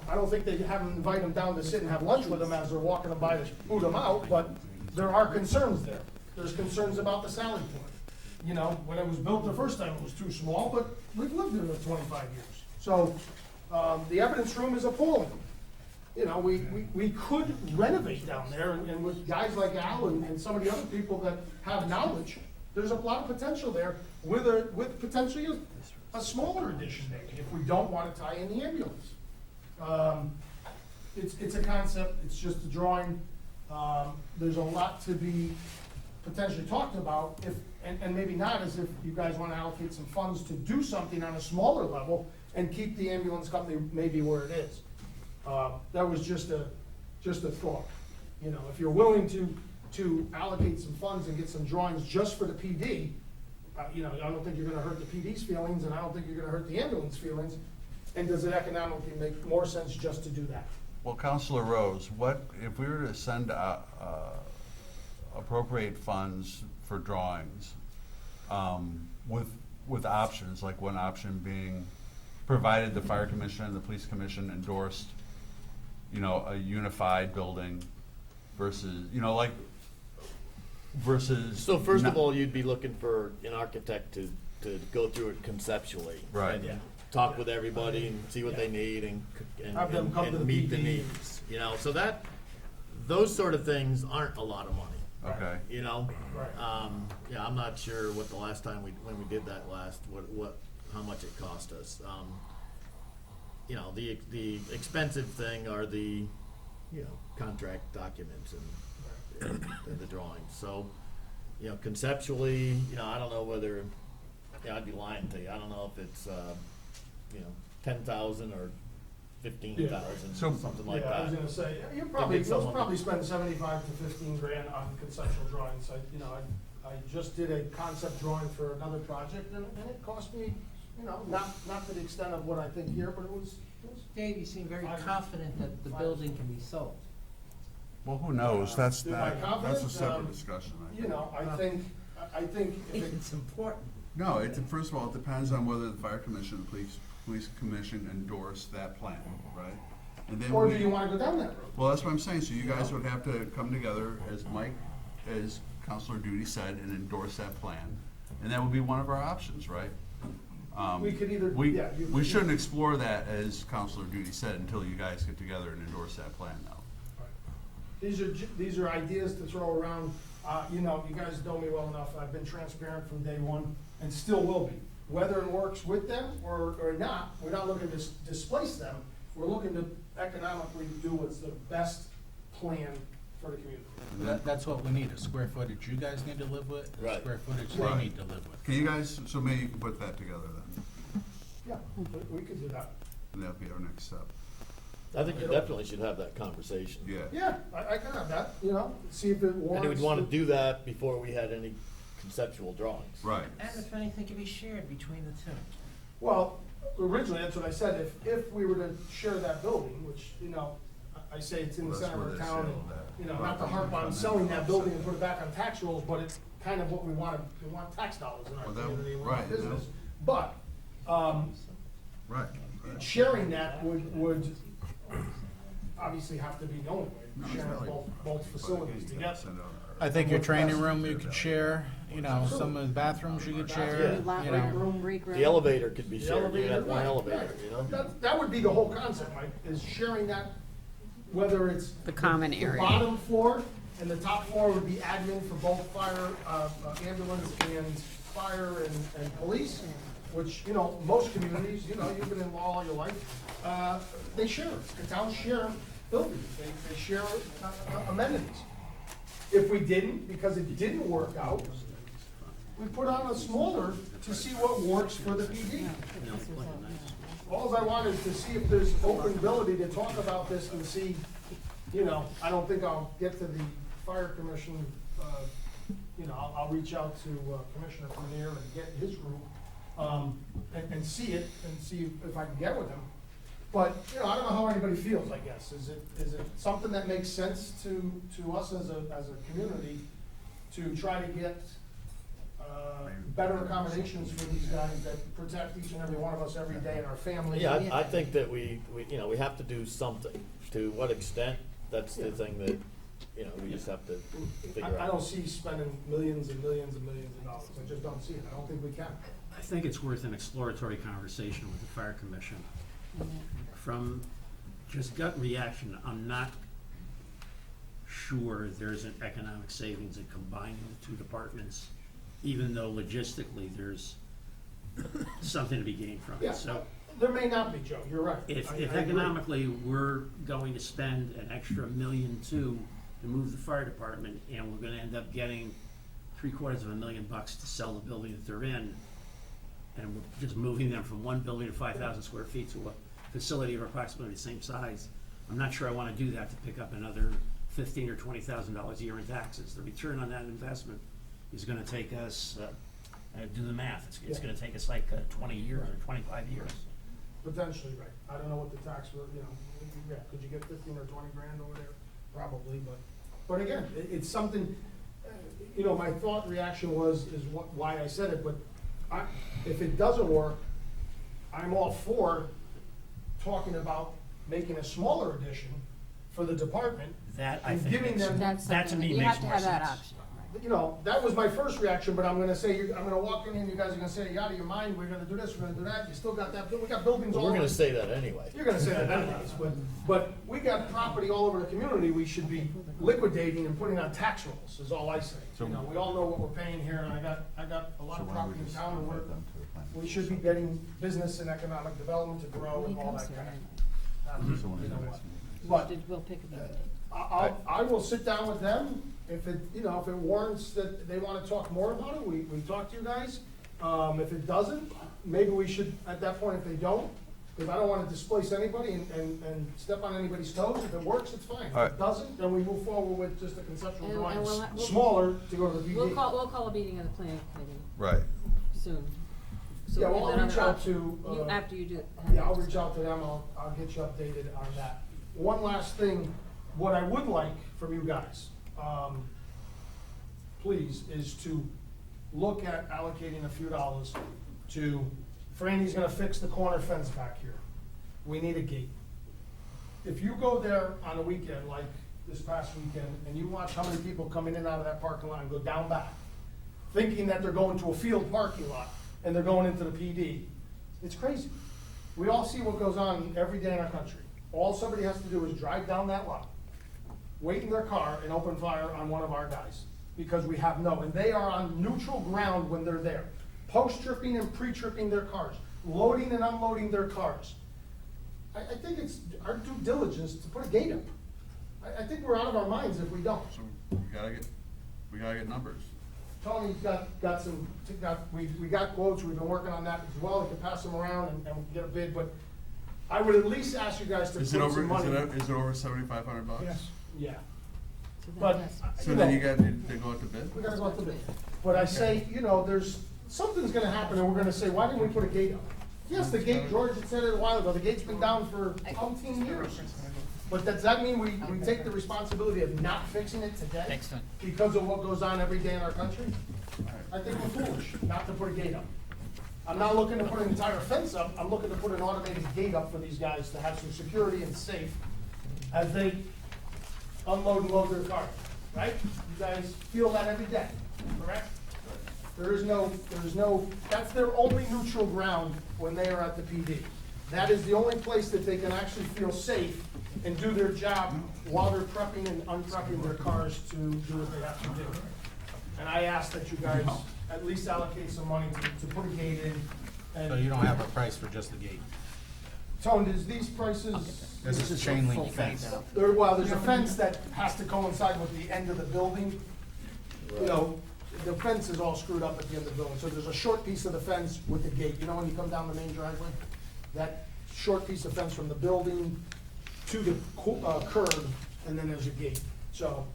I don't think they have them invite them down to sit and have lunch with them as they're walking them by to boot them out, but there are concerns there. There's concerns about the sally port. You know, when it was built the first time, it was too small, but we've lived in it for 25 years. So, the evidence room is appalling. You know, we could renovate down there, and with guys like Al and some of the other people that have knowledge, there's a lot of potential there with potentially a smaller addition maybe, if we don't want to tie in the ambulance. It's a concept, it's just a drawing. There's a lot to be potentially talked about, and maybe not, as if you guys want to allocate some funds to do something on a smaller level and keep the ambulance company maybe where it is. That was just a thought. You know, if you're willing to allocate some funds and get some drawings just for the PD, you know, I don't think you're gonna hurt the PD's feelings, and I don't think you're gonna hurt the ambulance feelings. And does it economically make more sense just to do that? Well, Counselor Rose, what, if we were to send, appropriate funds for drawings, with options, like one option being, provided the fire commission and the police commission endorsed, you know, a unified building versus, you know, like, versus. So first of all, you'd be looking for an architect to go through it conceptually. Right. And talk with everybody and see what they need and Have them come to the meet the PD. needs, you know, so those sort of things aren't a lot of money. Okay. You know? Right. Yeah, I'm not sure what the last time when we did that last, how much it cost us. You know, the expensive thing are the, you know, contract documents and the drawings. So, you know, conceptually, you know, I don't know whether, I'd be lying to you. I don't know if it's, you know, 10,000 or 15,000, something like that. I was gonna say, you'll probably spend 75 to 15 grand on conceptual drawings. I just did a concept drawing for another project, and it cost me, you know, not to the extent of what I think here, but it was. Dave, you seem very confident that the building can be sold. Well, who knows? That's Am I a confident? separate discussion, I think. You know, I think if it, It's important. No, first of all, it depends on whether the fire commission, the police commission endorse that plan, right? And then or do you wanna go down that road? Well, that's what I'm saying, so you guys would have to come together, as Counselor Duty said, and endorse that plan, and that would be one of our options, right? We could either, We shouldn't explore that, as Counselor Duty said, until you guys get together and endorse that plan, though. These are ideas to throw around. You know, you guys know me well enough. I've been transparent from day one and still will be. Whether it works with them or not, we're not looking to displace them. We're looking to economically do what's the best plan for the community. That's what we need, a square footage you guys need to live with, a Right. square footage Right. they need to live with. Can you guys, so maybe you can put that together then, Yeah, we could do that. and that'll be our next step. I think you definitely should have that conversation. Yeah. Yeah, I can have that, you know, see if it warrants. And we'd want to do that before we had any conceptual drawings. Right. And if anything can be shared between the two. Well, originally, that's what I said, if we were to share that building, which, you know, I say it's in the Well, that's center where of they town, sell and, that. you know, not to harp on selling that building and put it back on tax rolls, but it's kind of what we want tax dollars in our Well, that- community, we right, want business. that- But, Right. sharing that would obviously have to be the only way, sharing both facilities together. I think your training room you could share, you know, some of the bathrooms you could share, you Break know. room, break room. The elevator could be The shared, you have one right, elevator, right. you know? That would be the whole concept, Mike, is sharing that, whether it's. The common the area. bottom floor, and the top floor would be admin for both fire, ambulance and fire and police, which, you know, most communities, you know, you've been in law all your life, they share, the towns share buildings, they share amenities. If we didn't, because it didn't work out, we put on a smaller to see what works for the PD. All I wanted is to see if there's open ability to talk about this and see, I don't think I'll get to the fire commission, I'll reach out to Commissioner Fournier and get his group, and see it, and see if I can get with him. But, I don't know how anybody feels, I guess. Is it something that makes sense to us as a community to try to get better accommodations for these guys that protect each and every one of us every day and our families? Yeah, I think that we have to do something. To what extent, that's the thing that, we just have to figure out. I don't see spending millions and millions and millions of dollars. I just don't see it. I don't think we can. I think it's worth an exploratory conversation with the fire commission. From just gut reaction, I'm not sure there's an economic savings in combining the two departments, even though logistically there's something to be gained from Yeah, it. So there may not be, Joe. You're right. if I agree. economically we're going to spend an extra $1.2 million to move the fire department, and we're gonna end up getting $750,000 to sell the building that they're in, and we're just moving them from one building to 5,000 square feet to a facility of approximately the same size, I'm not sure I wanna do that to pick up another $15,000 or $20,000 a year in taxes. The return on that investment is gonna take us, do the math, it's gonna take us like 20 years or 25 years. Potentially, right. I don't know what the tax, could you get 15 or 20 grand over there? Probably, but again, it's something, my thought reaction is why I said it, but if it doesn't work, I'm all for talking about making a smaller addition for the department. That, I and think, giving them, That's that to something, me you makes have to more have that sense. option. that was my first reaction, but I'm gonna say, I'm gonna walk in and you guys are gonna say, you're out of your mind, we're gonna do this, we're gonna do that, you still got that, we got buildings all We're over. gonna say that anyway. You're gonna say that anyways, but we got property all over the community we should be liquidating and putting on tax rolls, is all I say. We all know what we're paying here, and I got a lot of property in town, and we should be getting business and economic development to grow and all that kind of. But We'll pick a date. I will sit down with them, if it warrants that they wanna talk more about it, we talk to you guys. If it doesn't, maybe we should, at that point, if they don't, because I don't wanna displace anybody and step on anybody's toes. If it works, it's fine. If All right. it doesn't, then we move forward with just a conceptual And drawing, we'll smaller to go to the We'll PD. call a meeting of the planning committee Right. soon. So Yeah, we well, have I'll reach another out option. to, After you do. Yeah, I'll reach out to them, I'll get you updated on that. One last thing, what I would like from you guys, please, is to look at allocating a few dollars to, Franny's gonna fix the corner fence back here. We need a gate. If you go there on a weekend, like this past weekend, and you watch how many people come in and out of that parking lot and go down back, thinking that they're going to a field parking lot, and they're going into the PD, it's crazy. We all see what goes on every day in our country. All somebody has to do is drive down that lot, wait in their car, and open fire on one of our guys, because we have and they are on neutral ground when they're there, post-tripping and pre-tripping their cars, loading and unloading their cars. I think it's our due diligence to put a gate up. I think we're out of our minds if we don't. So we gotta get numbers. Tony's got some, we got quotes, we've been working on that as well, we can pass them around and we can get a bid, but I would at least ask you guys to put Is it some money. over $7,500? Yes, yeah. So But, that's- So then they go out to bid? We gotta go out to bid. But I say, there's, something's gonna happen and we're gonna say, why didn't we put a gate up? Yes, the gate, George had said it a while ago, the gate's been down for 15 years. But does that mean we take the responsibility of not fixing it today? Thanks, Tom. Because of what goes on every day in our country? I think we're foolish not to put a gate up. I'm not looking to put an entire fence up, I'm looking to put an automated gate up for these guys to have some security and safe as they unload and load their cars, right? You guys feel that every day, correct? There's no, that's their only neutral ground when they are at the PD. That is the only place that they can actually feel safe and do their job while they're prepping and unprepping their cars to do what they have to do. And I ask that you guys at least allocate some money to put a gate in. So you don't have a price for just the gate? Tone, is these prices? This is chain link fence. There's a fence that has to coincide with the end of the building. You know, the fence is all screwed up at the end of the building, so there's a short piece of the fence with the gate. You know when you come down the main driveway? That short piece of fence from the building to the curb, and then there's a gate. So,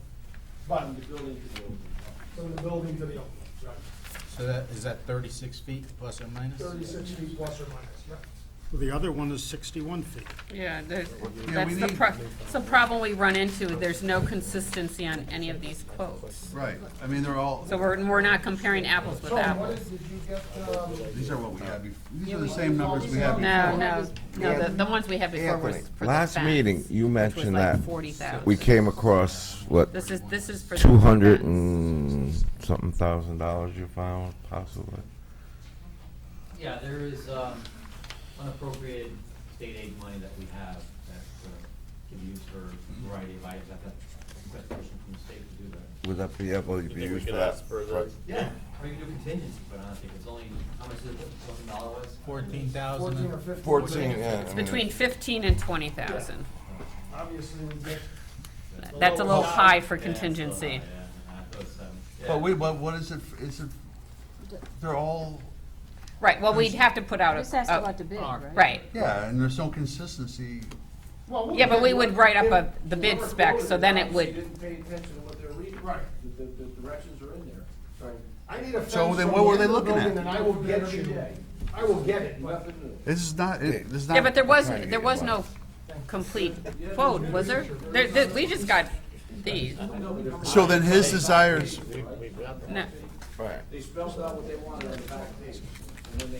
but From the building to the open. from the building to the open, right? So that, is that 36 feet plus or minus? 36 feet plus or minus, yeah. The other one is 61 feet. Yeah, there's, Yeah, we that's need- that's the problem we run into. There's no consistency on any of these quotes. Right, I mean, they're all, So we're not comparing apples with Tone, what apples. did you get, these are what we had before, these are the same numbers we had before. No, the ones we had before were Anthony, for the last fence, meeting, you which was mentioned like that 40,000. we came across, what, This is for the 200 fence. and something $1,000 you found, possibly? Yeah, there is unappropriated state aid money that we have that can be used for a variety of items. I've got request permission from the state to do that. Would that be able to be used for that? Yeah, or you can do contingency, but I don't think it's only, how much is it, what the dollar was? 14,000. 14 or 15? 14, yeah. It's I mean, between 15 and 20,000. Obviously, we get. That's a little lowest. high for Yeah, it's a little contingency. high, yeah, I thought it was, yeah. But wait, what is it, they're all, Right, well, we'd have to put out This has to go a, out to bid, right? right. yeah, and there's no consistency. Well, Yeah, but we would write up the bid Whoever specs, quoted so it, then it obviously would, didn't pay attention to what they're reading. Right. The directions are in there. Right. I need a fence So then from what the were end they of the looking building, at? and I will get Every you, day. I will get it, but Nothing new. This is not, this is not. yeah, but there trying to there get was you no complete quote, was there? We just got these. So then his desires, No. Right. They spelled out what they wanted on the back page.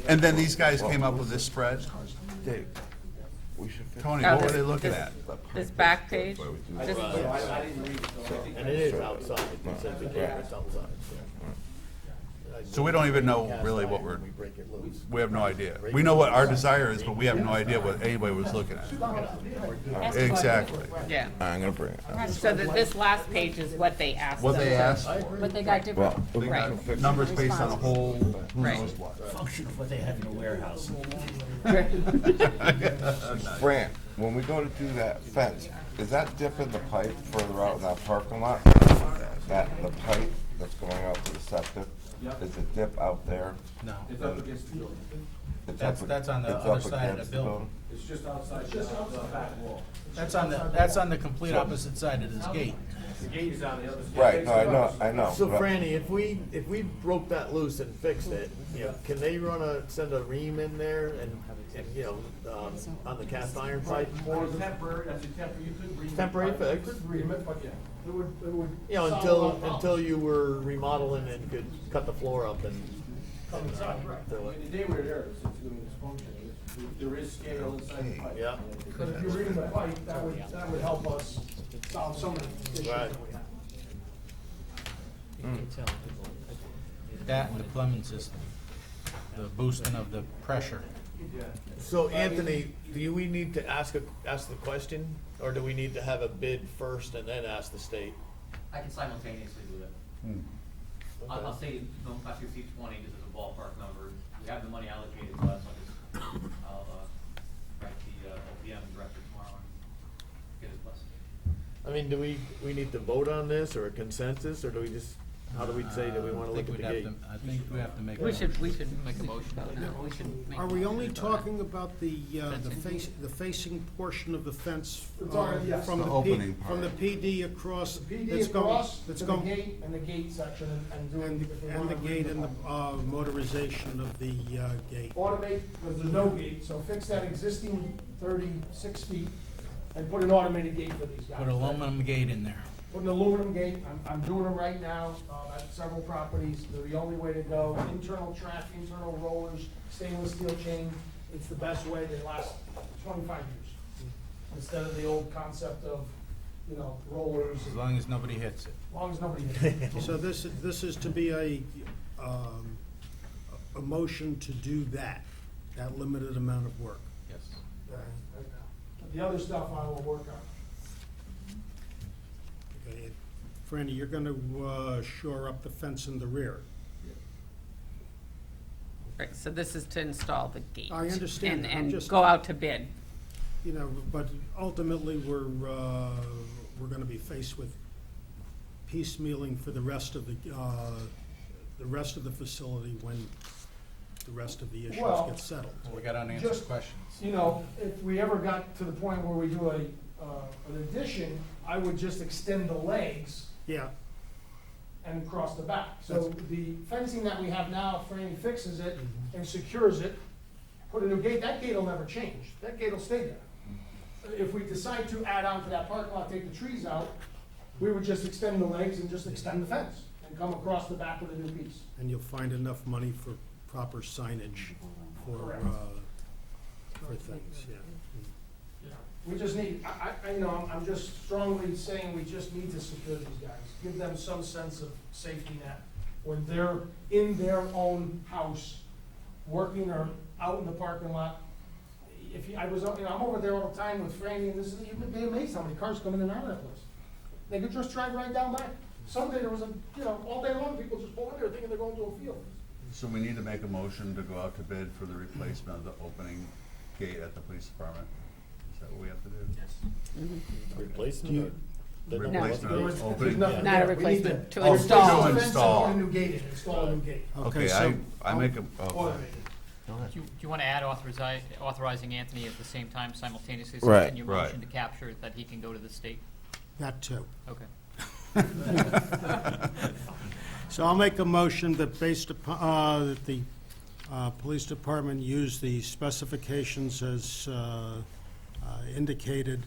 and then these guys came up with this spread? Dave, we should fix Tony, Oh, what were this- they looking this- at? This back page? I This- didn't read it, so I think. And it is outside, it says the gate is outside. So we don't even know really what we're, we have no idea. We know what our desire is, but we have no idea what anybody was looking at. Exactly. Yeah. I'm gonna bring it. So this last page is what they asked What them they to- asked for. But they got different, Well, They Right. got numbers based on a whole, who Right. knows what. Function of what they have in the warehouse. Brant, when we go to do that fence, is that dip in the pipe further out in that parking lot? That, the pipe that's going out to the septic, is it dip out there? No, It's up against the building. It's That's- up- that's on the it's other up side of the against building. It's just outside the back wall. that's on the complete opposite side of this gate. The gate is on the other side. Right, no, I know. So but- Franny, if we broke that loose and fixed it, you know, can they send a ream in there and, you know, on the cast iron pipe? Or temporary, that's a temporary, you could read. Temporary fix? could read it, but it would, You know, solve a lot of until you were remodeling and could cut the floor up and. Come inside, right. do I mean, it. the day we're there, it's going to function. There is scale inside the pipe. Yeah. But if you're reading the pipe, that would help us solve some of the issues Right. that we have. That and the plumbing system, the boosting of the pressure. So Anthony, do we need to ask the question, or do we need to have a bid first and then ask the state? I can simultaneously do that. I'll say, no, not to exceed 20, just as a ballpark number. We have the money allocated, so I'll write the OPM director tomorrow and get his blessing. I mean, do we need to vote on this, or a consensus, or do we just, how do we say that we wanna look at the gate? I think we have to make. We should make a motion on that. We should make Are a we motion only on that. talking about the facing portion of the fence It's already- yes. from The the opening from the part. PD across? The PD that's going- across that's to the going- gate and the gate section and doing. if we And the wanna gate read and the motorization of the gate. Automate, because there's no gate, so fix that existing 36 feet and put an automated gate for these guys. Put an aluminum gate in there. Put an aluminum gate, I'm doing them right now, at several properties, they're the only way to go. Internal track, internal rollers, stainless steel chain, it's the best way, they last 25 years. Instead of the old concept of, you know, rollers, As as long as nobody hits it. long as nobody hits it. So this is to be a motion to do that limited amount of work. Yes. The other stuff I will work on. Okay, Franny, you're gonna shore up the fence in the rear. Right, so this is to install the gate. I understand that. I'm And just- go out to bid. you know, but ultimately, we're gonna be faced with piecemealing for the rest of the facility when the rest of the issues Well- get settled. We got unanswered Just- questions. You know, if we ever got to the point where we do an addition, I would just extend the legs Yeah, and cross the back. So the fencing that we have now, if Franny fixes it and secures it, put a new gate, that gate will never change. That gate will stay there. If we decide to add on to that parking lot, take the trees out, we would just extend the legs and just extend the fence and come across the back with a new piece. and you'll find enough money for proper signage for things, yeah. We just need, you know, I'm just strongly saying we just need to secure these guys. Give them some sense of safety net when they're in their own house, working or out in the parking lot. If you, I was, you know, I'm over there all the time with Franny, and this is, you'd be amazed how many cars come in and out of that place. They could just drive right down by. Sunday there was you know, all day long, people just pull in there thinking they're going to a field. So we need to make a motion to go out to bid for the replacement of the opening gate at the police department. Is that what we have to do? Mm-hmm. Replacement or? Replacement of There's opening? nothing Not a there. We need replacement, to Oh, install. to install. Put a new gate in, install a new gate. Okay, so I make a, Automate okay. it. Do you want to add authorizing Anthony at the same time simultaneously? So Right. in your Right. motion to capture that he can go to the state? That too. Okay. So I'll make a motion that based upon, that the police department use the specifications as indicated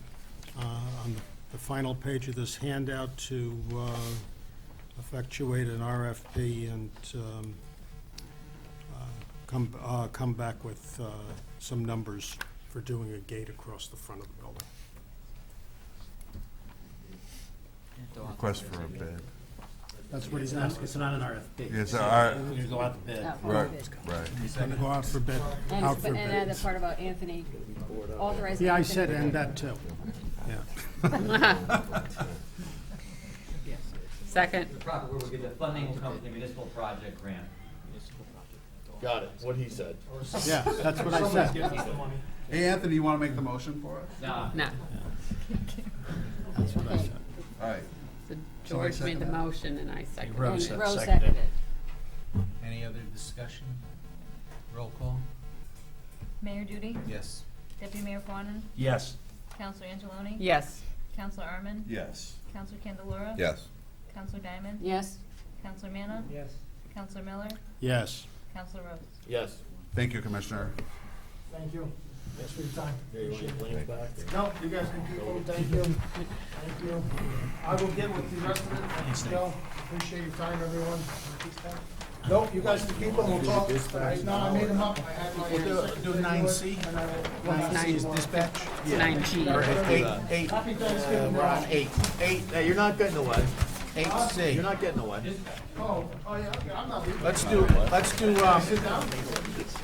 on the final page of this handout to effectuate an RFP and come back with some numbers for doing a gate across the front of the building. Request for a bid. That's what he's asking. It's not an RFP. Yes, our- You go out to bid. Right, right. He's going to go out for bid, And, out for and add the bid. part about Anthony, authorizing. Yeah, I Anthony said to- and that too. Yeah. Second. The proper word would be the funding will come from the municipal project grant. Got it, what he said. Yeah, that's what I Somebody's said. getting us the money. Hey, Anthony, you want to make the motion for us? Nah. No. That's what I said. All right. So Somebody George made the second that? motion and I seconded Rose it. said. Rose Seconded. seconded. Any other discussion? Roll call? Mayor Duty, Yes. Deputy Mayor Fawnin, Yes. Counselor Angeloni. Yes. Counselor Arman, Yes. Counselor Candelora. Yes. Counselor Diamond. Yes, Counselor Manna. Yes. Counselor Miller. Yes. Counselor Rose. Yes. Thank you, Commissioner. Thank you. Thanks for your time. Yeah, you want your Appreciate it. plans back? No, you guys can keep them. Thank you. Thank you. I will get with the rest of it. Thanks, Bill. Appreciate your time, everyone. Nope, you guys can keep them. We'll talk. Right now, I made them up. I had my. We'll do 9C. And I will- What's 9C is 9? dispatch. It's 9G. Or eight, Happy Thanksgiving. we're on eight. Hey, you're not getting away. 8C. You're not getting away. Oh, yeah, okay, I'm not leaving. Let's do, Sit down.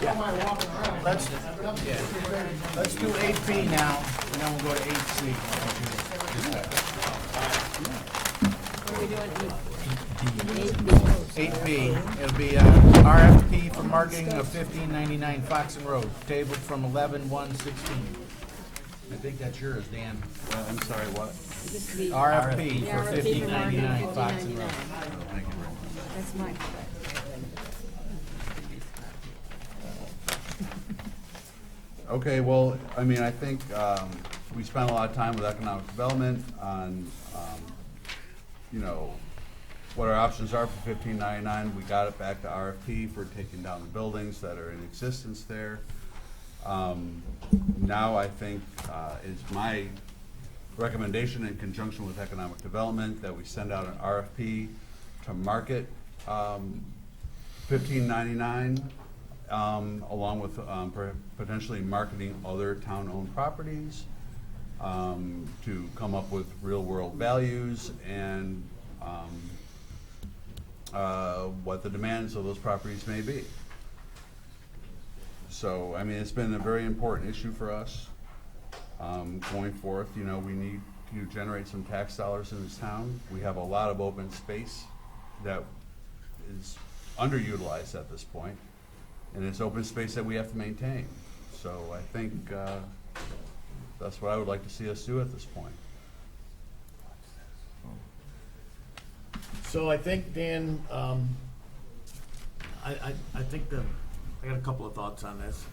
Don't mind walking around. let's, I've been up since 3:30. let's do 8B now, and then we'll go to 8C. what are we doing? 8B, it'll be RFP for marketing of 1599 Foxen Road, tabled from 11/1/16. I think that's yours, Dan. I'm sorry, what? This is the RFP the for RFP for 1599 marketing, Foxen Road. 1599. Thank you very much. That's mine. Okay, well, I mean, I think we spent a lot of time with economic development on, you know, what our options are for 1599. We got it back to RFP for taking down the buildings that are in existence there. Now I think it's my recommendation in conjunction with economic development that we send out an RFP to market 1599, along with potentially marketing other town-owned properties to come up with real-world values and what the demands of those properties may be. So, I mean, it's been a very important issue for us. Going forth, you know, we need to generate some tax dollars in this town. We have a lot of open space that is underutilized at this point, and it's open space that we have to maintain. So I think That's what I would like to see us do at this point. So I think, Dan, I think I got a couple of thoughts on this.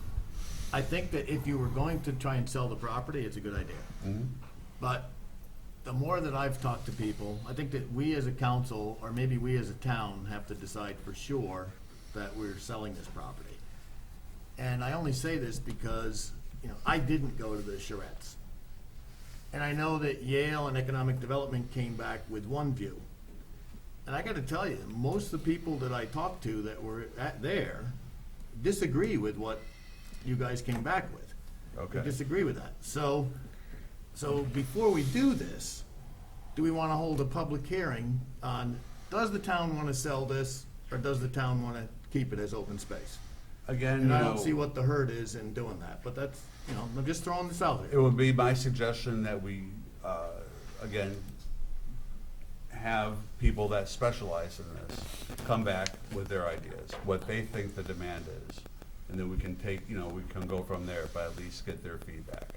I think that if you were going to try and sell the property, it's a good idea. Mhm. But the more that I've talked to people, I think that we as a council, or maybe we as a town, have to decide for sure that we're selling this property. And I only say this because, I didn't go to the charrettes. And I know that Yale and Economic Development came back with one view. And I gotta tell you, most of the people that I talked to that were there disagree with what you guys came back with. Okay. They disagree with that. So before we do this, do we wanna hold a public hearing on, does the town wanna sell this, or does the town wanna keep it as open space? Again, And I don't see what the hurt is in doing that, but that's, I'm just throwing this out it there. would be my suggestion that we, again, have people that specialize in this come back with their ideas, what they think the demand is. And then we can take, we can go from there, but at least get their feedback.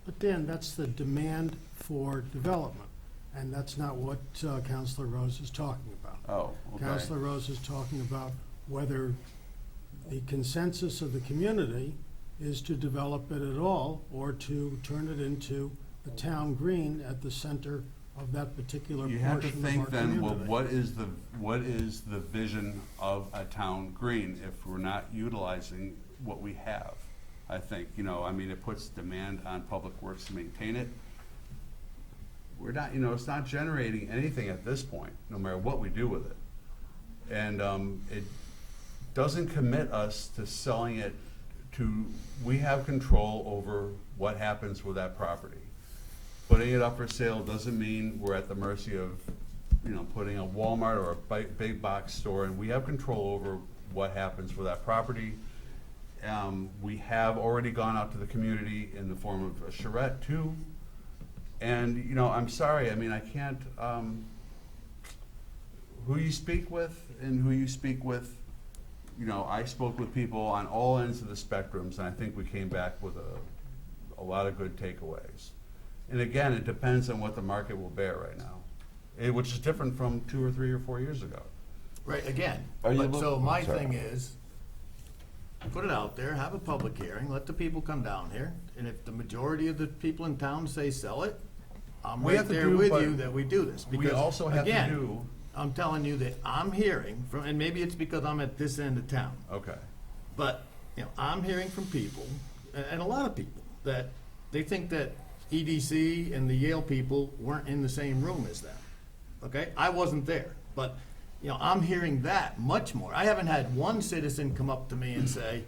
But Dan, that's the demand for development, and that's not what Councilor Rose is talking about. Oh, okay. Councilor Rose is talking about whether the consensus of the community is to develop it at all, or to turn it into a town green at the center of that particular You have to portion of our think then, well, community. what is the vision of a town green if we're not utilizing what we have? I think, it puts demand on Public Works to maintain it. We're not, it's not generating anything at this point, no matter what we do with it. And it doesn't commit us to selling it to, we have control over what happens with that property. Putting it up for sale doesn't mean we're at the mercy of, putting a Walmart or a big box store, and we have control over what happens with that property. We have already gone out to the community in the form of a charrette too. And, I'm sorry, I can't, who you speak with and who you speak with, I spoke with people on all ends of the spectrums, and I think we came back with a lot of good takeaways. And again, it depends on what the market will bear right now, which is different from 2 or 3 or 4 years ago. Right, again, Are you but so look- my sorry. thing is, put it out there, have a public hearing, let the people come down here, and if the majority of the people in town say sell it, I'm We right have to there do- with but you that we do this. We Because, also have to again, do, I'm telling you that I'm hearing from, and maybe it's because I'm at this end of town, okay, but, I'm hearing from people, and a lot of people, that they think that EDC and the Yale people weren't in the same room as them. Okay? I wasn't there, but, I'm hearing that much more. I haven't had one citizen come up to me and say,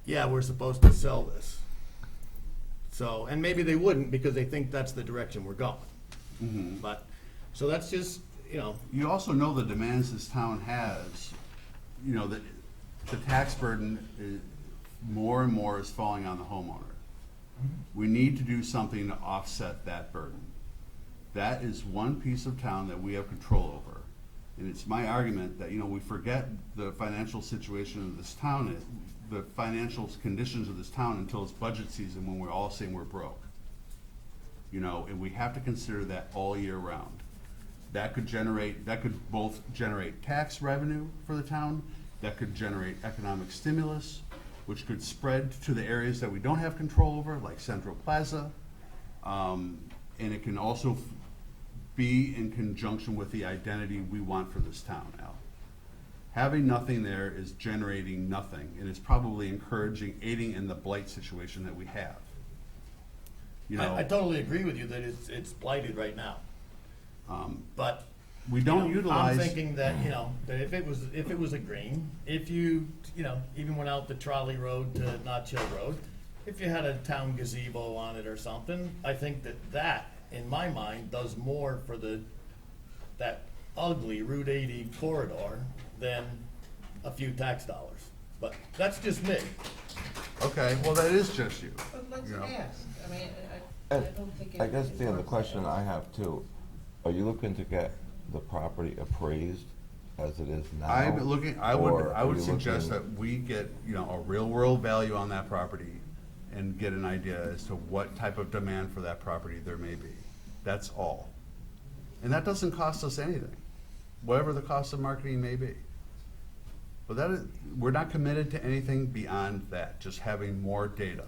yeah, we're supposed to sell this. So, and maybe they wouldn't because they think that's the direction we're going. mhm. But, so that's just, You also know the demands this town has, that the tax burden is, more and more is falling on the homeowner. We need to do something to offset that burden. That is one piece of town that we have control over. And it's my argument that, we forget the financial situation of this town, the financial conditions of this town until it's budget season when we're all saying we're broke. And we have to consider that all year round. That could both generate tax revenue for the town, that could generate economic stimulus, which could spread to the areas that we don't have control over, like Central Plaza. And it can also be in conjunction with the identity we want for this town, Al. Having nothing there is generating nothing, and it's probably aiding in the blight situation that we have. I totally agree with you that it's blighted right now. But we don't utilize. I'm thinking that, that if it was a green, if you, even went out the Trolley Road to Notch Hill Road, if you had a town gazebo on it or something, I think that, in my mind, does more for that ugly Route 80 corridor than a few tax dollars. But that's just me. Okay, well, that is just you. But let's you know. ask, I don't think. I guess, it's Dan, the worth question it. I have too, are you looking to get the property appraised as it is now? I or would are you suggest looking- that we get, a real world value on that property and get an idea as to what type of demand for that property there may be. That's all. And that doesn't cost us anything, whatever the cost of marketing may be. But that is, we're not committed to anything beyond that, just having more data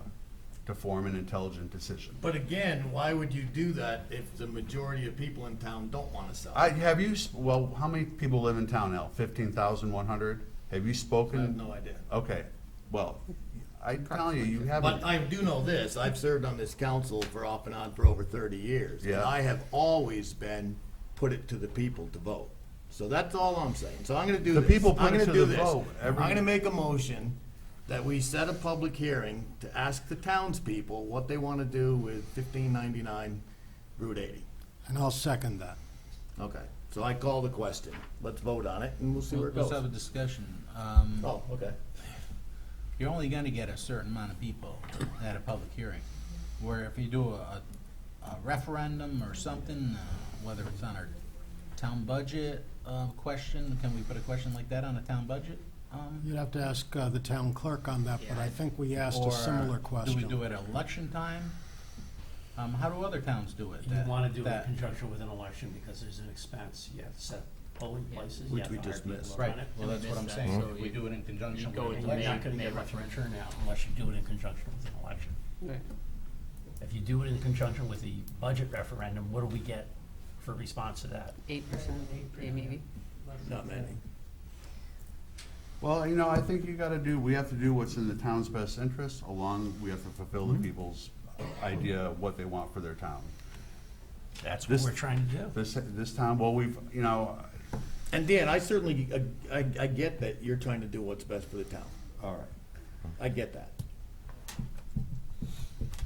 to form an intelligent decision. But again, why would you do that if the majority of people in town don't wanna sell? Well, how many people live in town now? 15,100? Have you I spoken? have no idea. Okay, well, I'm telling you, you haven't. But I do know this, I've served on this council for off and on for over 30 years. And Yeah. I have always been put it to the people to vote. So that's all I'm saying. So I'm gonna do The this. people put I'm it gonna to do the this. vote every- I'm gonna make a motion that we set a public hearing to ask the townspeople what they wanna do with 1599 Route 80. And I'll second that. Okay, so I call the question. Let's vote on it and we'll see where it Let's goes. have a discussion. Oh, okay. You're only gonna get a certain amount of people at a public hearing. Where if you do a referendum or something, whether it's on our town budget, question, can we put a question like that on a town budget? You'd have to ask the town clerk on that, but I think we asked a Or similar question. do we do it at election time? How do other towns do it? You That- wanna do it in that- conjunction with an election because there's an expense. You have to set polling places, you Which have we to hire just people missed. to run Right, it. well, that's what I'm missed saying, that. so So we you- do it in conjunction go with with an the You're election. not gonna get much of a turnout unless you do it in conjunction with an election. Right. If you do it in conjunction with the budget referendum, what do we get for response to that? 8%, maybe. Not many. Well, I think we have to do what's in the town's best interest, we have to fulfill the people's idea of what they want for their town. That's what This- we're trying to do. This town, well, And Dan, I certainly, I get that you're trying to do what's best for the town. all right. I get that.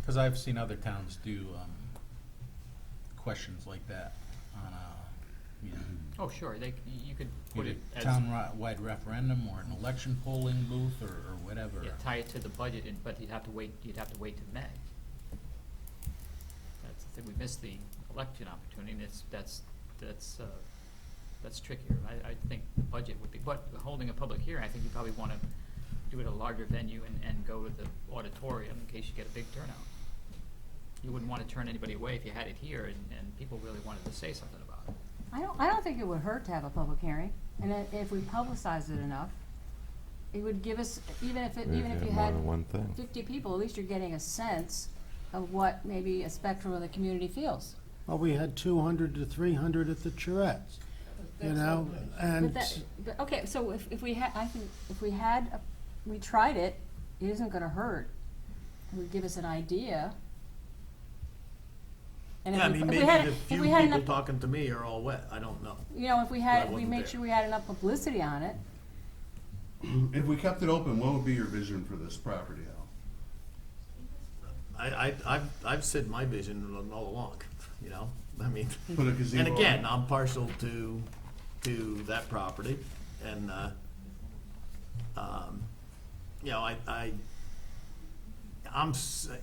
Cause I've seen other towns do, questions like that on Oh, sure, you could put either it as, town-wide referendum or an election polling booth or whatever. yeah, tie it to the budget, but you'd have to wait till May. That's the thing, we missed the election opportunity, and that's trickier. I think the budget would be, but holding a public hearing, I think you probably wanna do it at a larger venue and go with the auditorium in case you get a big turnout. You wouldn't wanna turn anybody away if you had it here and people really wanted to say something about it. I don't think it would hurt to have a public hearing, and if we publicize it enough, it would give us, even if you had 50 people, at least you're getting a sense of what maybe a spectrum of the community feels. Well, we had 200 to 300 at the Tourette's, and But okay, so if we had, I think, if we tried it, it isn't gonna hurt. It would give us an idea. And Yeah, I if mean, we maybe had- the if few we had people enough- talking to me are all wet. I don't know. You know, if we I had, we wasn't make there. sure we had enough publicity on it. If we kept it open, what would be your vision for this property, Al? I've said my vision all along, I mean. Put a gazebo And on again, it? I'm partial to that property, and,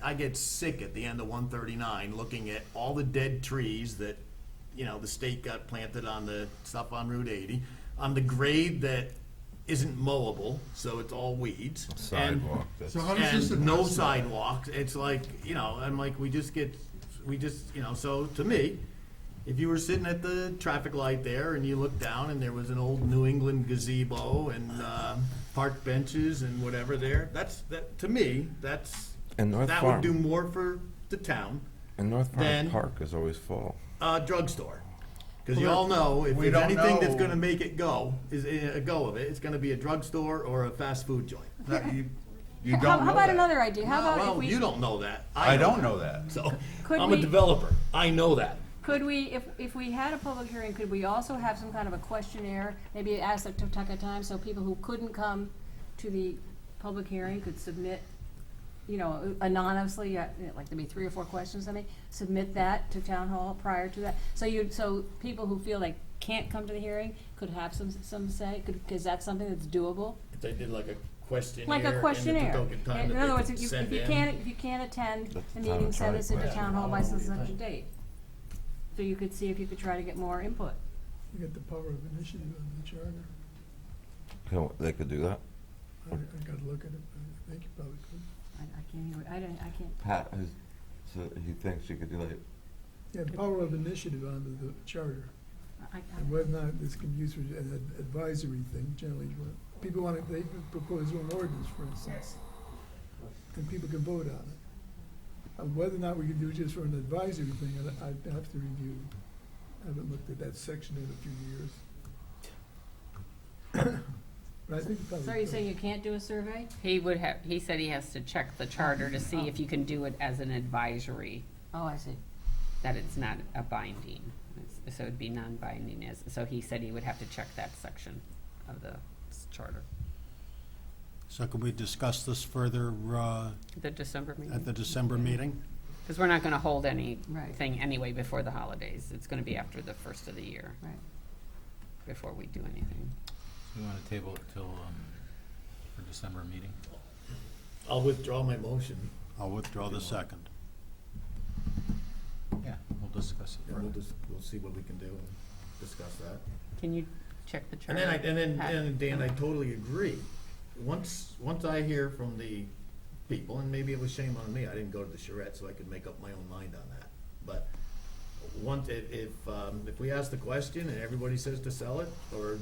I get sick at the end of 139, looking at all the dead trees that, the state got planted on the stuff on Route 80, on the grade that isn't mowable, so it's all weeds. Sidewalk, So how does this And no address that? sidewalks, it's like, I'm like, so to me, if you were sitting at the traffic light there and you looked down and there was an old New England gazebo and, park benches and whatever there, to me, And North that Farm. would do more for the town, And North Farm then- Park is always full. drugstore. Cause you all know, if We there's don't anything that's know. gonna make it go, is a go of it, it's gonna be a drugstore or a fast food joint. That you How don't know about that. another idea? How about if Well, we? you don't know that. I don't know that. So, Could I'm a we- developer, I know that. Could we, if we had a public hearing, could we also have some kind of a questionnaire, maybe ask at a time, so people who couldn't come to the public hearing could submit, anonymously, like there'd be 3 or 4 questions, submit that to town hall prior to that. So people who feel they can't come to the hearing could have some say, is that something that's doable? If they did like a questionnaire. Like a questionnaire. And the token time In that other they words, could if send you in. can't attend Let the the town meeting, send attorney this into question. town hall by such and such a date. So you could see if you could try to get more input. You get the power of initiative on the charter. They could do that? I gotta look at it, but I think you probably could. I can't hear, I can't. Pat, so he thinks you could do it. Yeah, power of initiative under the charter, I- and whether or not this can be used for an advisory thing, generally, people want to, they propose their own ordinance, for instance, and people can vote on it. Whether or not we can do it just for an advisory thing, I'd have to review. I haven't looked at that section in a few years. But I think probably. So you say you can't do a survey? He said he has to check the charter to see if you can do it as an advisory, Oh, I see. that it's not a binding. So it'd be non-binding so he said he would have to check that section of the charter. So can we discuss this further The December meeting? at the December meeting? Because we're not gonna hold Right. anything anyway before the holidays. It's gonna be after the first of the year, Right. before we do anything. We want to table it till, for December meeting. I'll withdraw my motion, I'll withdraw the second. Yeah, we'll discuss it and further. we'll see what we can do and discuss that. Can you check the And charter? then, Dan, I totally agree. Once I hear from the people, and maybe it was shame on me, I didn't go to the charrette, so I could make up my own mind on that. But if we ask the question and everybody says to sell it, or,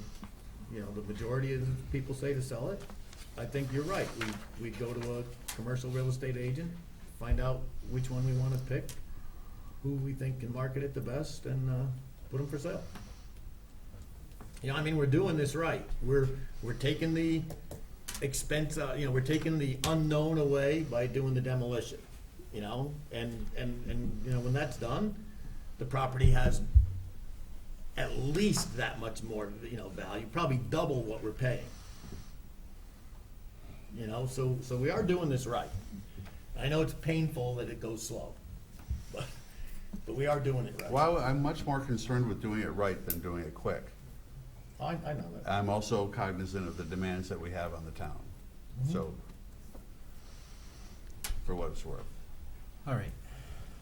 you know, the majority of the people say to sell it, I think you're right. We'd go to a commercial real estate agent, find out which one we wanna pick, who we think can market it the best, and, put them for sale. You know, I mean, we're doing this right. We're taking the expense, we're taking the unknown away by doing the demolition, you know? And, you know, when that's done, the property has at least that much more, you know, value, probably double what we're paying. You know, so we are doing this right. I know it's painful that it goes slow, but we are doing it right. Well, I'm much more concerned with doing it right than doing it quick. I know that. I'm also cognizant of the demands that we have on the town, so, for what it's worth. All right,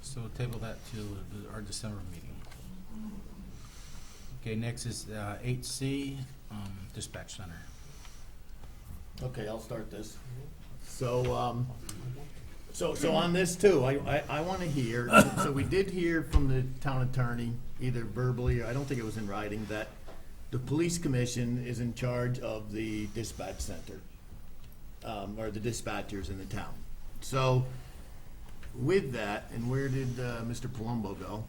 so we'll table that to our December meeting. Okay, next is 8C, dispatch center. Okay, I'll start this. So, so on this too, I wanna hear, so we did hear from the town attorney, either verbally, or I don't think it was in writing, that the police commission is in charge of the dispatch center, or the dispatchers in the town. So, with that, and where did, Mr. Palumbo go?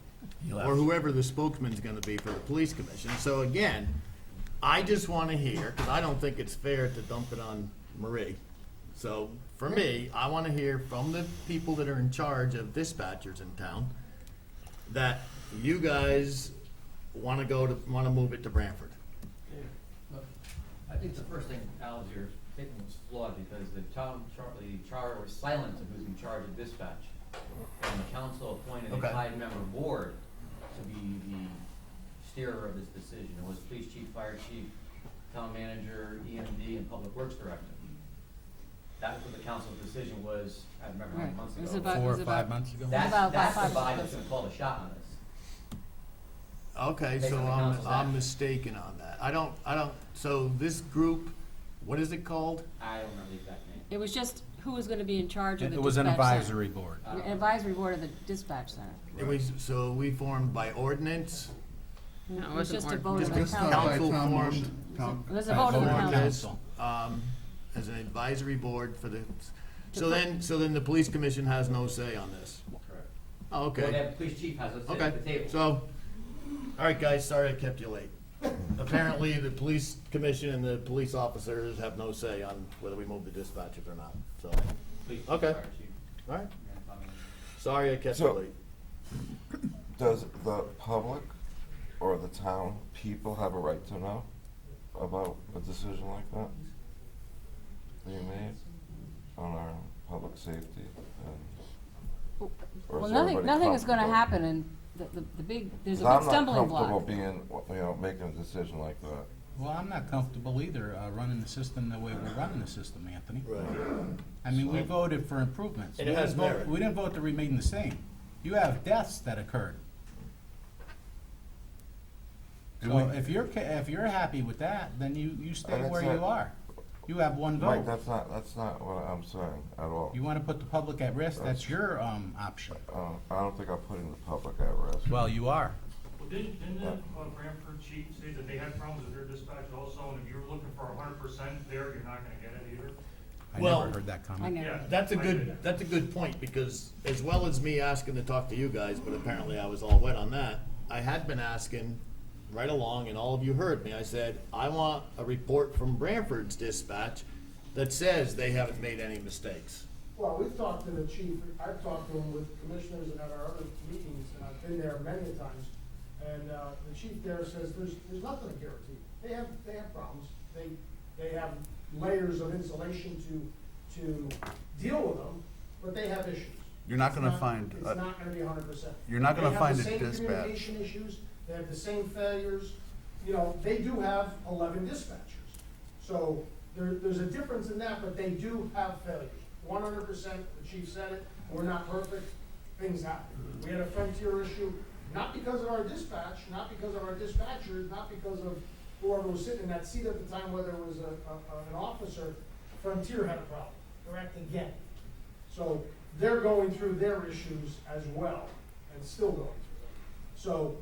Or whoever the spokesman's gonna be for the police commission. So again, I just wanna hear, cause I don't think it's fair to dump it on Marie. So, for me, I wanna hear from the people that are in charge of dispatchers in town, that you guys wanna move it to Branford. I think the first thing, Al, is your statement was flawed because the charter was silent of who's in charge of dispatch. And the council appointed a Okay. 5-member board to be the steerer of this decision. It was police chief, fire chief, town manager, EMD, and public works director. That's what the council's decision was, I remember how many Right. months It was ago. about- 4 or it was 5 about- months ago? That's about the 5 body months that's ago. gonna call the shot on this. Okay, Based so on the council's I'm action. mistaken on that. I don't, so this group, what is it called? I don't remember the exact name. It was just who was gonna be in charge of the It dispatch was an center. advisory board. An advisory board of the dispatch center. So we formed by ordinance, No, it It was wasn't just a ordinance. vote of the Just council. council formed, It was a vote of the formed council. as, as an advisory board for the, so then the police commission has no say on this? Correct. Oh, Well, okay. that police chief has a seat Okay, at the table. so, all right, guys, sorry I kept you late. Apparently, the police commission and the police officers have no say on whether we move the dispatchers or not, so, Police chief, okay. fire chief, all right. yeah, I mean, Sorry I kept you So- late. Does the public or the town people have a right to know about a decision like that being made on our public safety? Or Well, is nothing everybody is gonna comfortable? happen, and the big, there's a 'Cause big stumbling I'm not comfortable block. being, making a decision like that. Well, I'm not comfortable either, running the system the way we're running the system, Anthony. Right. I mean, we voted for improvements. And it We has didn't vote- merit. We didn't vote to remain the same. You have deaths that occurred. Do So we- if you're happy with that, then you stay And it's where not- you are. You have one Mike, vote. that's not what I'm saying at all. You wanna put the public at risk, that's your, option. I don't think I'm putting the public at risk. Well, you are. Well, didn't the Branford chief say that they had problems with their dispatch also, and if you were looking for 100% there, you're not gonna get it either? I Well, never heard that I comment. know. Yeah. That's a good point, because as well as me asking to talk to you guys, but apparently I was all wet on that, I had been asking right along, and all of you heard me, I said, I want a report from Branford's dispatch that says they haven't made any mistakes. Well, we've talked to the chief, I've talked to him with commissioners and at our other meetings, and I've been there many times. And, the chief there says there's nothing to guarantee. They have problems. They have layers of insulation to deal with them, but they have issues. You're not It's gonna find, It's not gonna be 100%. you're not gonna find a They have the same dispatch. communication issues, they have the same failures, you know, they do have 11 dispatchers. So there's a difference in that, but they do have failures. 100%, the chief said it, we're not perfect, things happen. We had a Frontier issue, not because of our dispatch, not because of our dispatchers, not because of whoever was sitting in that seat at the time, whether it was an officer. Frontier had a problem, correct, again. So they're going through their issues as well, and still going through them. So,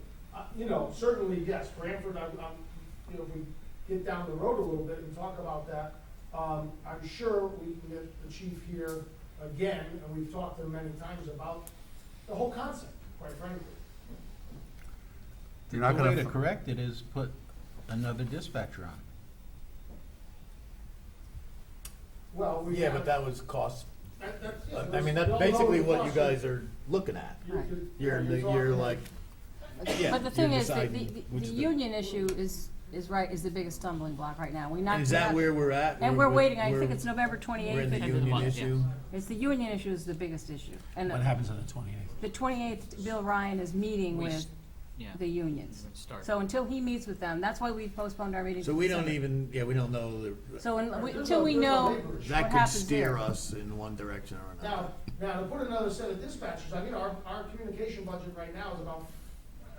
you know, certainly, yes, Branford, you know, if we get down the road a little bit and talk about that, I'm sure we can get the chief here again, and we've talked to him many times about the whole concept, quite frankly. You're not The way gonna, to correct it is put another dispatcher on. Well, we Yeah, have. but that was cost, Yeah, I mean, we that's all know basically the what you cost. guys are looking at. You're talking- like, yeah. But the thing you're is, that deciding the which is union issue is the biggest stumbling block right now. Is that where we're at? And we're waiting, I We're- think it's November We're in 28th. the End of the union month, issue? It's the union issue is the biggest issue. And What happens on the 28th? the 28th, Bill Ryan is meeting We with s- Yeah. the unions. We'll start. So until he meets with them, that's why we postponed our meeting. So to we don't December. even, yeah, we don't know, So There's until we no know labor issue. what that could happens steer there. us in one direction or another. Now, to put another set of dispatchers, I mean, our communication budget right now is about,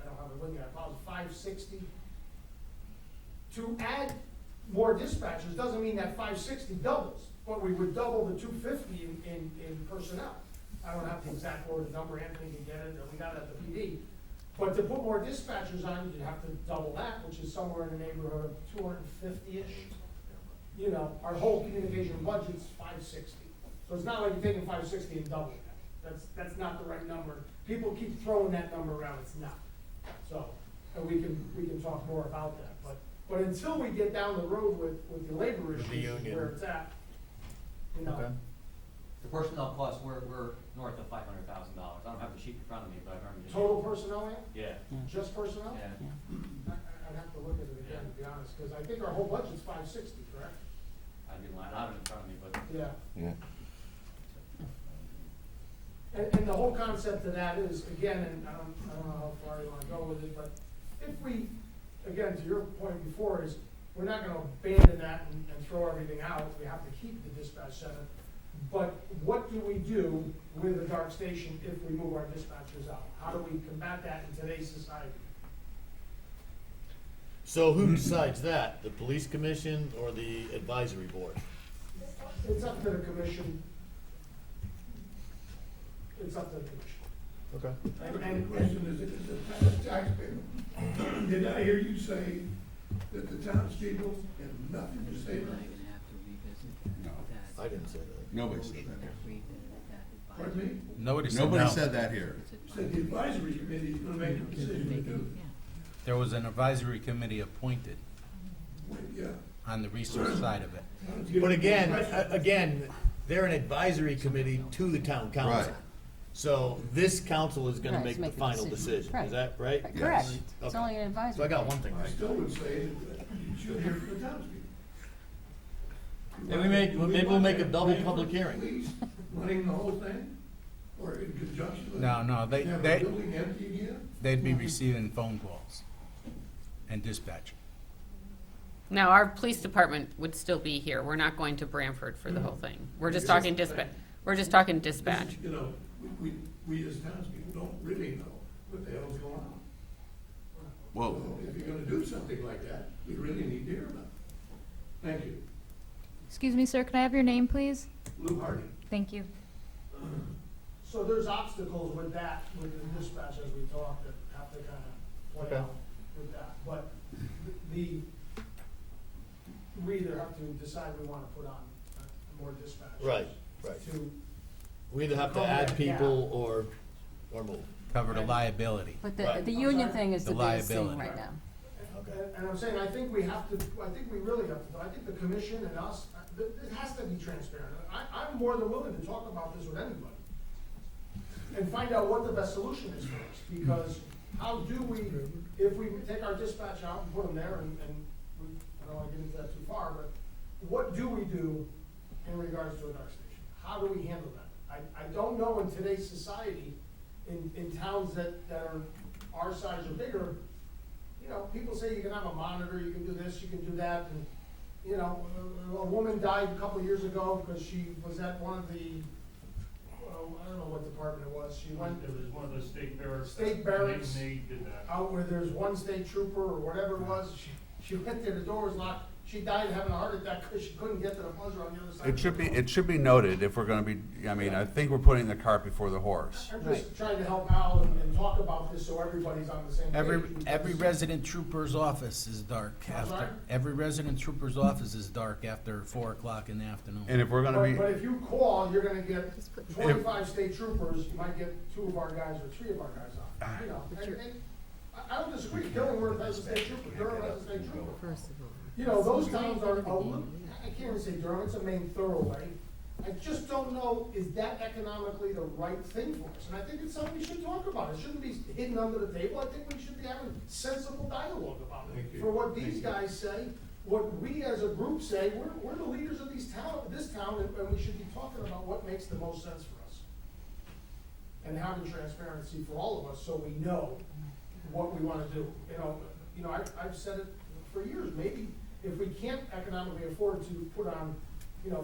I don't have it with me, about 560. To add more dispatchers doesn't mean that 560 doubles, but we would double the 250 in personnel. I don't have the exact word number, Anthony can get it, we got it at the PD. But to put more dispatchers on, you'd have to double that, which is somewhere in the neighborhood of 250-ish. You know, our whole communication budget's 560. So it's not like you're taking 560 and doubling that. That's not the right number. People keep throwing that number around, it's not. So, and we can talk more about that, but until we get down the road with the labor With the issues, union. where it's at, you know. Okay. The personnel costs, we're north of $500,000. I don't have the sheet in front of me, but I remember. Total personnel, Ann? Yeah, Just personnel? yeah. I'd have to look at it again, to be honest, because I think our whole budget's 560, correct? I'd be lying, I have it in front of me, but Yeah. Yeah. And the whole concept of that is, again, and I don't know how far you wanna go with it, but if we, again, to your point before, is we're not gonna abandon that and throw everything out, we have to keep the dispatch center. But what do we do with the dark station if we move our dispatchers out? How do we combat that in today's society? So who decides that? The police commission or the advisory board? It's up to the commission. It's up to the commission. Okay. And- The question is, if it's a taxpayer, did I hear you say that the townspeople have nothing to say about it? no, I didn't say that. nobody said that. Pardon me? Nobody said Nobody no. said that here. Said the advisory committee is gonna make a decision to do There was an advisory committee appointed it. Yeah. on the research side of it. But again, they're an advisory committee to the town council. Right. So this council is gonna Right, make to the make the decision. decision. Is Right. that right? Correct. Yes. It's Okay. only an advisory. So I got one thing I right. still would say that you should hear from the townspeople. And maybe we'll make a double public hearing. Police running the whole thing, or in conjunction with. No, they, Have they, the building empty again? they'd be receiving phone calls and dispatching. Now, our police department would still be here. We're not going to Branford for the whole thing. We're just talking dispatch. We're just talking dispatch. This is, you know, we as townspeople don't really know what the hell's going on. Well, So if you're gonna do something like that, we really need to hear about it. Thank you. Excuse me, sir, can I have your name, please? Lou Hardy. Thank you. So there's obstacles with that, with the dispatch as we talk, that have to kind of play Okay. out with that. But the, we either have to decide we want to put on more dispatchers. Right. To, We either have to Cover add that gap. people or move. Cover the liability. But Right. the union sorry? thing is The the biggest thing liability. right now. and I'm saying, I think we have to, I think we really have to, I think the commission and us, it has to be transparent. I'm more than willing to talk about this with anybody and find out what the best solution is for us, because how do we, if we take our dispatch out and put them there, and we, I don't wanna get into that too far, but what do we do in regards to a dark station? How do we handle that? I don't know in today's society, in towns that are our size or bigger, you know, people say you can have a monitor, you can do this, you can do that, and, you know, a woman died a couple of years ago because she was at one of the, I don't know what department it was, she went. It was one of the state barracks. State barracks. They did that. Out where there's one state trooper or whatever it was, she went there, the door was locked, she died having a heart attack because she couldn't get to the buzzer on the other side. It should be noted, if we're gonna be, I mean, I think we're putting the cart before the horse. I'm just trying to help Al and talk about this so everybody's on the same page. Every because- resident trooper's office is dark I'm sorry? after, every resident trooper's office is dark after 4 o'clock in the afternoon. And if we're gonna be, But if you call, you're gonna get 25 state troopers, you might get 2 of our guys or 3 of our guys on, you know. And I don't disagree, Killingworth has a state trooper, Durham has a state trooper. First of all. You know, those towns are a little, I can't even say Durham, it's a main thoroughway. I just don't know, is that economically the right thing for us? And I think it's something we should talk about. It shouldn't be hidden under the table. I think we should be having sensible dialogue about it. For what these guys say, what we as a group say, we're the leaders of this town, and we should be talking about what makes the most sense for us. And having transparency for all of us, so we know what we wanna do. You know, I've said it for years, maybe if we can't economically afford to put on,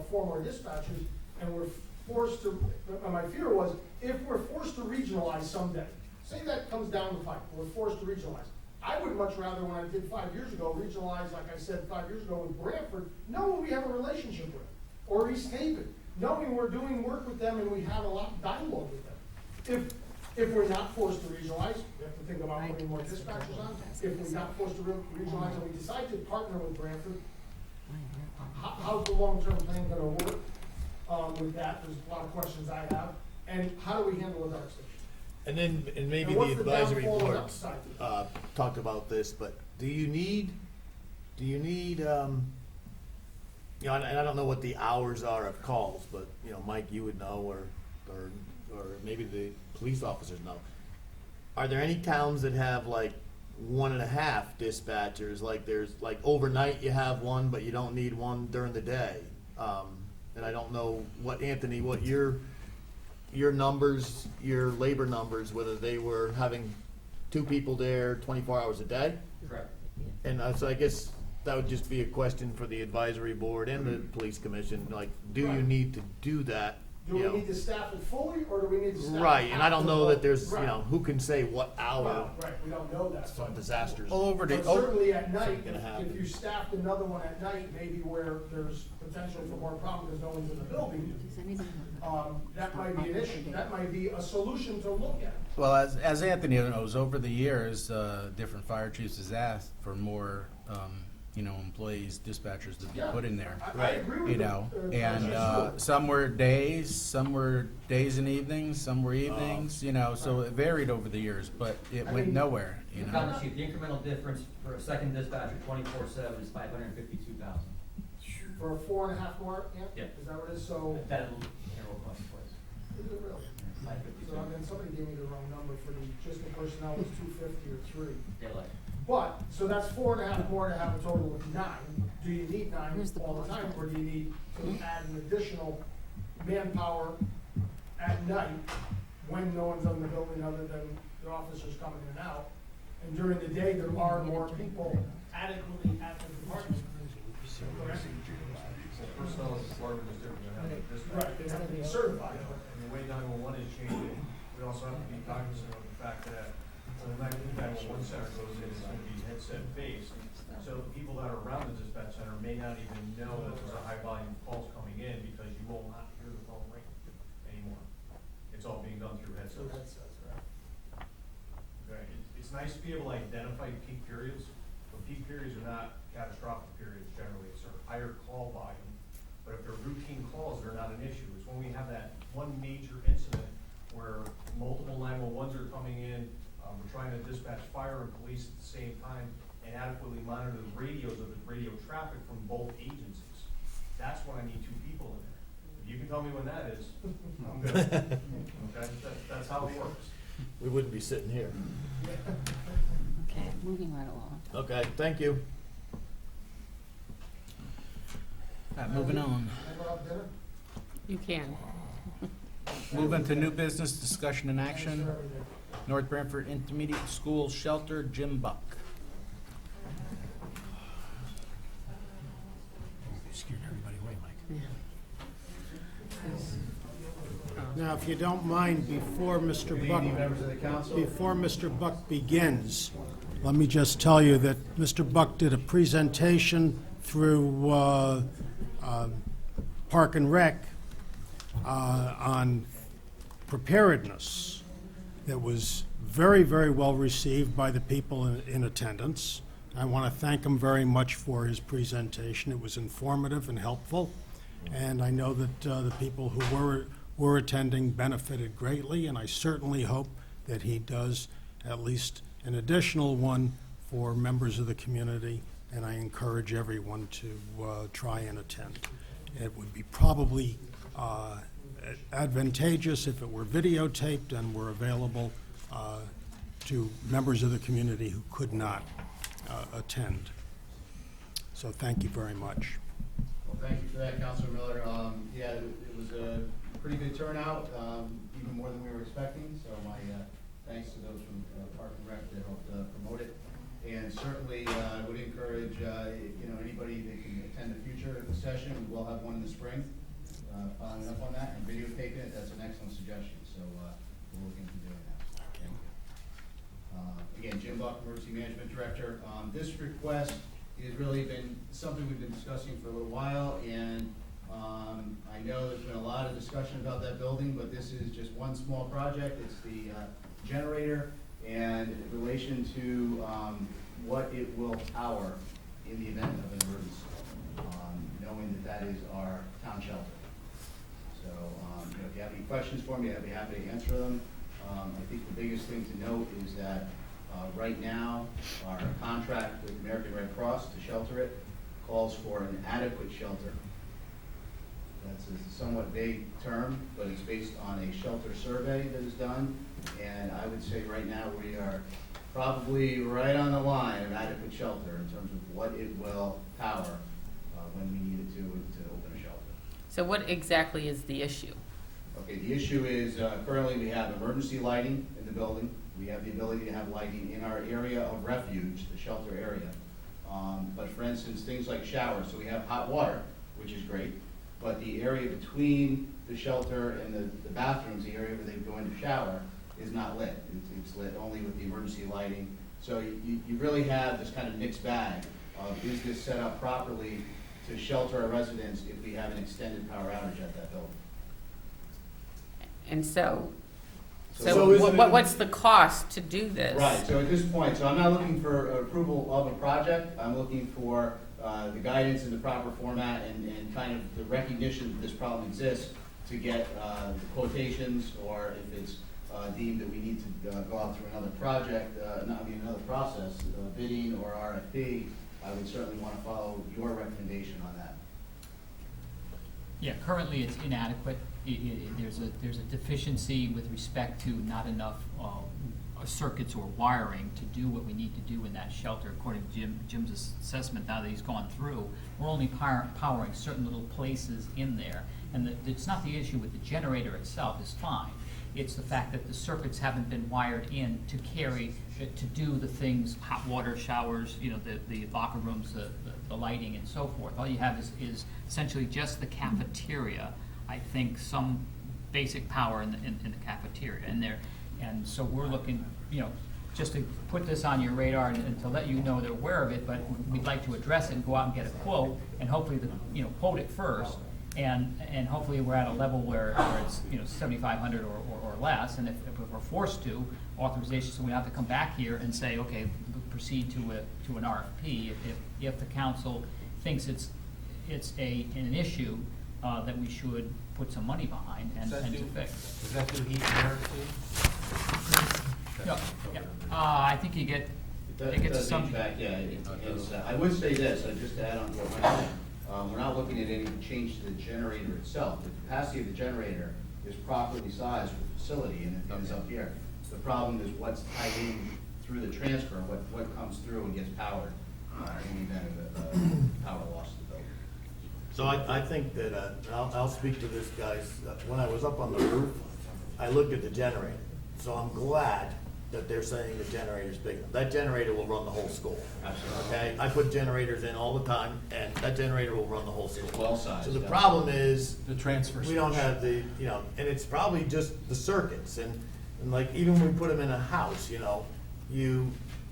4 more dispatchers, and we're forced to, my fear was, if we're forced to regionalize someday, say that comes down the pipe, we're forced to regionalize. I would much rather, when I did 5 years ago, regionalize, like I said 5 years ago with Branford, knowing we have a relationship with them, or East Haven, knowing we're doing work with them and we have a lot of dialogue with them. If we're not forced to regionalize, we have to think about putting more dispatchers on. If we're not forced to regionalize and we decide to partner with Branford, how's the long-term plan gonna work, with that? There's a lot of questions I have. And how do we handle a dark station? And then, and maybe And the what's the advisory downfall and board, upside? talked about this, but do you need, and I don't know what the hours are of calls, but, Mike, you would know, or maybe the police officers know. Are there any towns that have like 1.5 dispatchers, like there's, like overnight you have one, but you don't need one during the day? And I don't know what, Anthony, what your numbers, your labor numbers, whether they were having 2 people there 24 hours a day? Correct. And so I guess that would just be a question for the advisory board and the police commission, like, do you Right. need to do that? Do we need to staff it fully, or do we need to staff it? Right, and I don't know that there's, Right. who can say what hour Well, right, we don't know that. some disasters. All over the, But certainly at night, Something gonna if happen. you staffed another one at night, maybe where there's potential for more problems because no one's in the building, that might be an issue. That might be a solution to look at. well, as Anthony knows, over the years, different fire chiefs has asked for more, employees, dispatchers to be Yeah. put in there. I agree with you. And some were days and evenings, some were evenings, so it varied over the years, but it I went mean- nowhere, The county chief, the incremental difference for a second dispatcher 24/7 is 552,000. For a 4.5 more, Yeah. Is that what it is? So, That will, cost twice. is it really? So, somebody gave me the wrong number for just the personnel was 250 or 3. Daylight. But, so that's 4.5 more to have a total of 9. Do you need 9 Here's the all the point. time, or do you need to add an additional manpower at night when no one's in the building other than the officers coming in and out? And during the day, there are more people adequately at the department. Correct? Personnel department is different than having a dispatch. Right, they have to be certified. And the way 911 is changing, we also have to be cognizant of the fact that when the 911 center goes in, it's gonna be headset based. So the people that are around the dispatch center may not even know that there's a high volume of calls coming in because you will not hear the phone ring anymore. It's all being done through headsets. Okay, it's nice to be able to identify peak periods, but peak periods are not catastrophic periods generally. It's a higher call volume. But if they're routine calls, they're not an issue. It's when we have that one major incident where multiple 911s are coming in, we're trying to dispatch fire and police at the same time and adequately monitor the radios of the radio traffic from both agencies. That's when I need two people in there. If you can tell me when that is, I'm good. Okay, that's how it works. We wouldn't be sitting here. Okay, moving right along. Okay, thank you. Moving on. You can. Moving to new business, discussion and action. North Branford Intermediate School Shelter, Jim Buck. Scared everybody away, Mike. Now, if you don't mind, before Mr. Buck, before Mr. Buck begins, let me just tell you that Mr. Buck did a presentation through Park and Rec on preparedness that was very, very well received by the people in attendance. I want to thank him very much for his presentation. It was informative and helpful, and I know that the people who were attending benefited greatly, and I certainly hope that he does at least an additional one for members of the community, and I encourage everyone to try and attend. It would be probably advantageous if it were videotaped and were available to members of the community who could not attend. So thank you very much. Well, thank you for that, Councilor Miller. Yeah, it was a pretty good turnout, even more than we were expecting. So my thanks to those from Park and Rec that helped promote it. And certainly, I would encourage anybody that can attend the future session. We will have one in the spring. Following up on that and videotaping it, that's an excellent suggestion. So we'll look into doing that. Thank you. Again, Jim Buck, Emergency Management Director. This request has really been something we've been discussing for a little while, and I know there's been a lot of discussion about that building, but this is just one small project. It's the generator, and in relation to what it will power in the event of an emergency, knowing that that is our town shelter. So if you have any questions for me, I'd be happy to answer them. I think the biggest thing to note is that right now, our contract with American Red Cross to shelter it calls for an adequate shelter. That's a somewhat vague term, but it's based on a shelter survey that is done. And I would say right now we are probably right on the line of adequate shelter in terms of what it will power when we need it to open a shelter. So what exactly is the issue? Okay, the issue is currently we have emergency lighting in the building. We have the ability to have lighting in our area of refuge, the shelter area. But for instance, things like showers, so we have hot water, which is great, but the area between the shelter and the bathrooms, the area where they go in to shower, is not lit. It's lit only with the emergency lighting. So you really have this kind of mixed bag of, is this set up properly to shelter our residents if we have an extended power outage at that building? And so So what's the cost to do this? Right, so at this point, so I'm not looking for approval of a project. I'm looking for the guidance in the proper format and kind of the recognition that this problem exists to get the quotations, or if it's deemed that we need to go out through another project, another process, bidding or RFP, I would certainly want to follow your recommendation on that. Yeah, currently it's inadequate. There's a deficiency with respect to not enough circuits or wiring to do what we need to do in that shelter. According to Jim's assessment, now that he's gone through, we're only powering certain little places in there. And it's not the issue with the generator itself, is fine. It's the fact that the circuits haven't been wired in to do the things, hot water, showers, the locker rooms, the lighting and so forth. All you have is essentially just the cafeteria. I think some basic power in the cafeteria and so we're looking, just to put this on your radar and to let you know they're aware of it, but we'd like to address it and go out and get a quote, and hopefully, quote it first, and hopefully we're at a level where it's, 7,500 or less, and if we're forced to, authorization, so we have to come back here and say, okay, proceed to an RFP, if the council thinks it's an issue, that we should put some money behind and to fix. Does that do heat and air too? Yeah, I think you get, it gets some. HVAC, yeah, I would say this, just to add on to what Mike said, we're not looking at any change to the generator itself. The capacity of the generator is properly sized for the facility, and it comes up here. The problem is what's tied in through the transfer, what comes through and gets powered in the event of power loss to the building. So I think that, I'll speak to this, guys. When I was up on the roof, I looked at the generator. So I'm glad that they're saying the generator's big enough. That generator will run the whole school. Absolutely. Okay? I put generators in all the time, and that generator will run the whole school. It's well sized. So the yeah. problem is, The transfer we don't switch. have the, and it's probably just the circuits, and like, even when we put them in a house,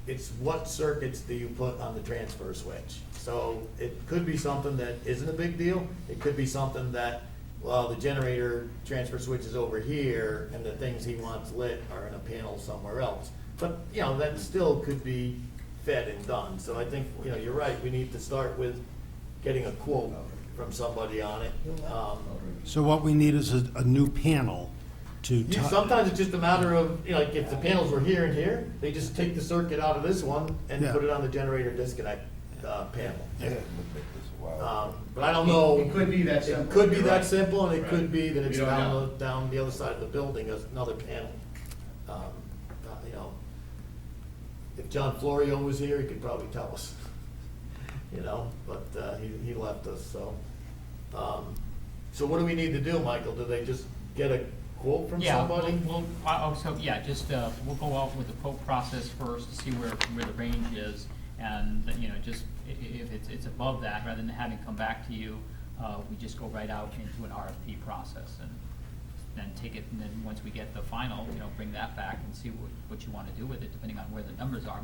it's what circuits do you put on the transfer switch? So it could be something that isn't a big deal, it could be something that, well, the generator transfer switch is over here, and the things he wants lit are in a panel somewhere else. But, that still could be fed and done, so I think, you're right, we need to start with getting a quote from somebody on it. So what we need is a new panel to. Sometimes it's just a matter of, like, if the panels were here and here, they just take the circuit out of this one and Yeah. put it on the generator disconnect panel. But I don't know. It could be that It simple. could be You're that right. simple, and it Right. could be that it's We don't know. down the other side of the building, there's another panel. If John Florio was here, he could probably tell us, but he left us, so. So what do we need to do, Michael? Do they just get a quote from somebody? We'll go out with the quote process first to see where the range is, and, just if it's above that, rather than having come back to you, we just go right out into an RFP process and then take it, and then once we get the final, bring that back and see what you want to do with it, depending on where the numbers are.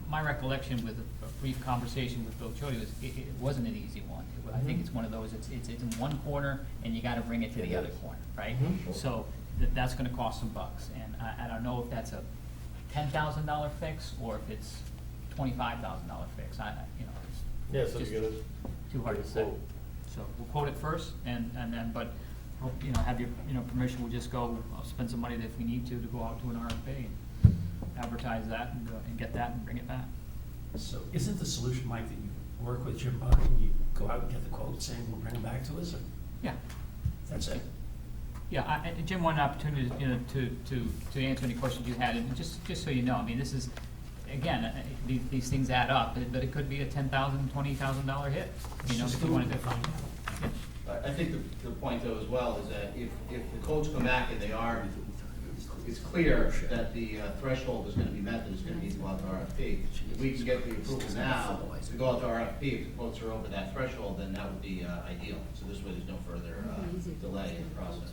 My recollection with a brief conversation with Bill Chody was, it wasn't an easy one. I think it's one of those, it's in one corner, and you gotta bring it to the other corner, right? So, that's gonna cost some bucks, and I don't know if that's a $10,000 fix, or if it's $25,000 fix, Yeah, so you just get a. too hard to say. So, we'll quote it first, and then, but, have your, permission, we'll just go, spend some money if we need to go out to an RFP, and advertise that, and get that, and bring it back. So isn't the solution, Mike, that you work with Jim Bond and you go out and get the quote saying we'll bring them back to us, or Yeah. that's it? Yeah, Jim, one opportunity, to answer any questions you had, and just so you know, this is, again, these things add up, but it could be a $10,000, $20,000 hit, if you wanted to. Yeah. I think the point though as well is that if the codes come back and it's clear that the threshold is gonna be met, that it's gonna need to go out to RFP. If we can get the approval now to go out to RFP, if the quotes are over that threshold, then that would be ideal. So this way there's no further delay in the process.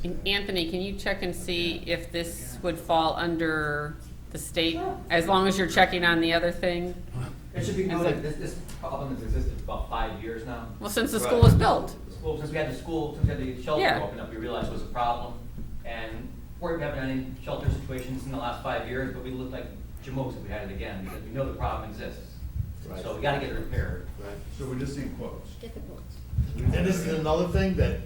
And Anthony, can you check and see if this would fall under the state, as long as you're checking on the other thing? It should be noted, this problem has existed for about 5 years now. Well, since the school was built. Since we had the shelter Yeah. open up, we realized it was a problem. And we haven't had any shelter situations in the last 5 years, but we looked like Jamosa if we had it again, because we know the problem exists. Right. So we gotta get it repaired. Right. So we're just seeing quotes. And this is another thing that,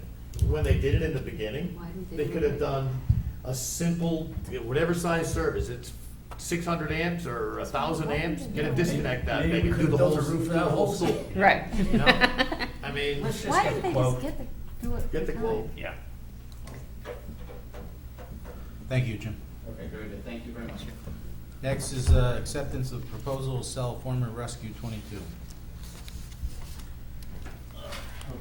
when they did it in the beginning, they could have done a simple, whatever size service, it's 600 amps or 1,000 amps, get a disconnect that, Maybe make we it do could've the built whole, a roof do for the that whole whole school. Right. I mean, Let's just Why get didn't the they quote. just do it? get the for quote. time? Yeah. Thank you, Jim. Okay, very good. Thank you very much. Next is acceptance of proposal to sell former Rescue 22.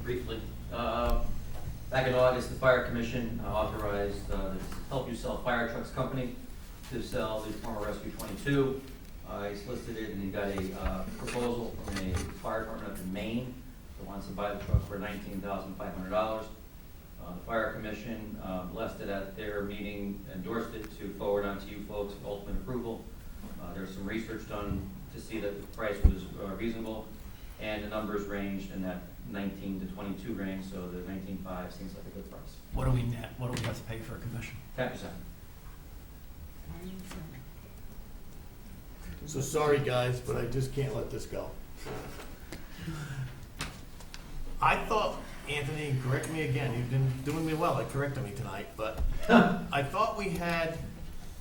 Briefly, back in August, the Fire Commission authorized the Help You Sell Fire Trucks Company to sell the former Rescue 22. He solicited and he got a proposal from a fire department up in Maine that wants to buy the truck for $19,500. The fire commission blessed it at their meeting, endorsed it to forward on to you folks for ultimate approval. There's some research done to see that the price was reasonable, and the numbers ranged in that 19 to 22 range, so the 19.5 seems like a good price. What do we net, what do we have to pay for a commission? 10%. So sorry, guys, but I just can't let this go. I thought, Anthony, correct me again, you've been doing me well at correcting me tonight, but I thought we had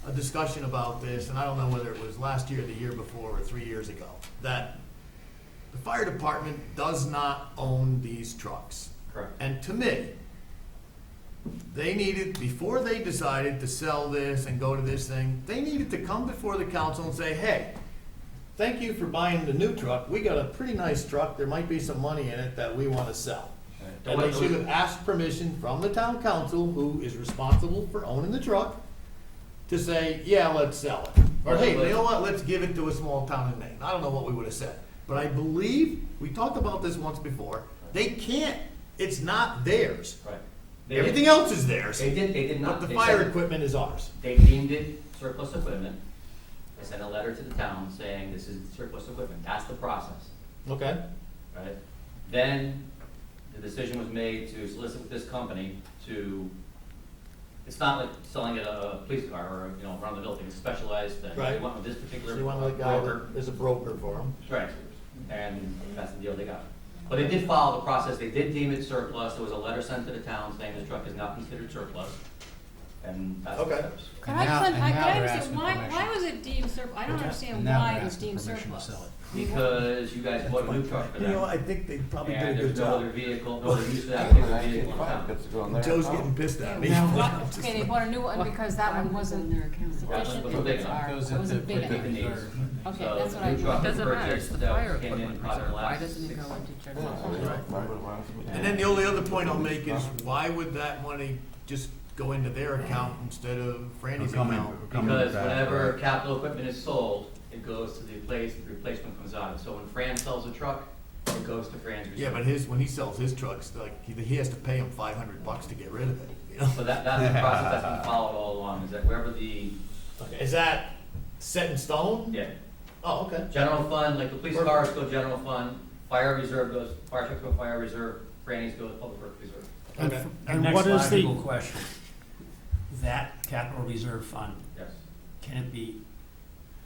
a discussion about this, and I don't know whether it was last year, the year before, or 3 years ago, that the fire department does not own these trucks. Correct. And to me, they needed, before they decided to sell this and go to this thing, they needed to come before the council and say, hey, thank you for buying the new truck. We got a pretty nice truck. There might be some money in it that we want to sell. And they should have asked permission from the town council, who is responsible for owning the truck, to say, yeah, let's sell it. Or, hey, you know what, let's give it to a small town in Maine. I don't know what we would have said. But I believe, we talked about this once before, they can't, it's not theirs. Right. Everything else is theirs. They did not. But the They fire said equipment is ours. They deemed it surplus equipment. They sent a letter to the town saying this is surplus equipment. That's the process, Okay. right? Then the decision was made to solicit this company to, it's not like selling it a police car or, you know, run the building. It's a specialized thing. Right. They went with this particular So you want the guy broker. that is a broker for them. Right, and that's the deal they got. But they did follow the process, they did deem it surplus, there was a letter sent to the town saying this truck is not considered surplus, and that's what Okay. that was. Could And I, now- could and I now they're understand, asking why permission. was it deemed surplus? I don't understand And now why they're it was asking deemed permission to surplus. sell it. Because you guys bought a new truck for You know, them, I think they probably did a and good there's no other job. vehicle, no other use for that particular vehicle in town. Joe's getting pissed at me. Okay, they bought a new one because that one wasn't sufficient? Wasn't big enough. It wasn't big enough. Okay, Okay, that's what I. new truck was Doesn't matter, it's purchased, the fire came in equipment probably reserve. the Why last doesn't it 6 go months. into general? And then the only other point I'll make is, why would that money just go into their account instead of Franny's account? Because whenever capital equipment is sold, it goes to the place, the replacement comes out. So when Fran sells a truck, it goes to Fran's reserve. Yeah, but when he sells his trucks, like, he has to pay him $500 to get rid of it, you know? So that's the process that's been followed all along, is that wherever the, Okay, is that set in stone? yeah, Oh, okay. general fund, like the police cars go general fund, fire reserve goes, fire trucks go fire reserve, Franny's go public works reserve. Okay. And Next what is the logical question? That capital reserve fund, Yes. can it be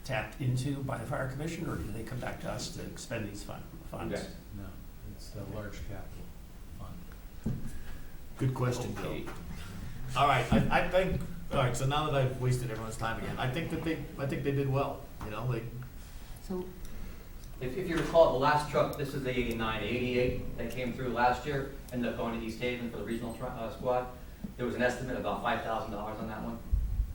tapped into by the fire commission, or do they come back to us to expend these funds? Okay. No, it's a large capital fund. Good question, Joe. Okay. All right, I think, all right, so now that I've wasted everyone's time again, I think they did well, you know, like, So, If you recall, the last truck, this is the 89, the 88 that came through last year, ended up going to East Haven for the regional squad. There was an estimate of about $5,000 on that one.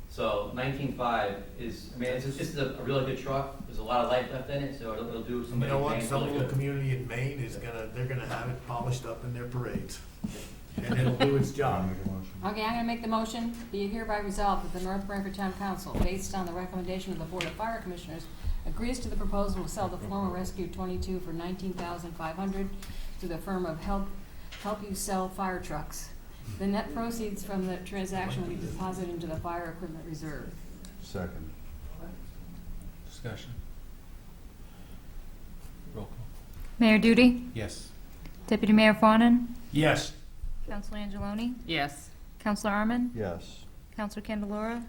So 19.5 is, I mean, it's just a really good truck. There's a lot of life left in it, so it'll do you somebody know what, paying some really little good. community in Maine is they're gonna have it polished up in their parades. And it'll do its job. okay, I'm gonna make the motion, be it hereby resolved that the North Branford Town Council, based on the recommendation of the Board of Fire Commissioners, agrees to the proposal to sell the Florida Rescue 22 for $19,500 to the firm of Help You Sell Fire Trucks. The net proceeds from the transaction will be deposited into the fire equipment reserve. Second. Discussion. Roll call. Mayor Duty? Yes. Deputy Mayor Fawnin? Yes. Councilor Angeloni? Yes. Councilor Arman? Yes. Councilor Candelora?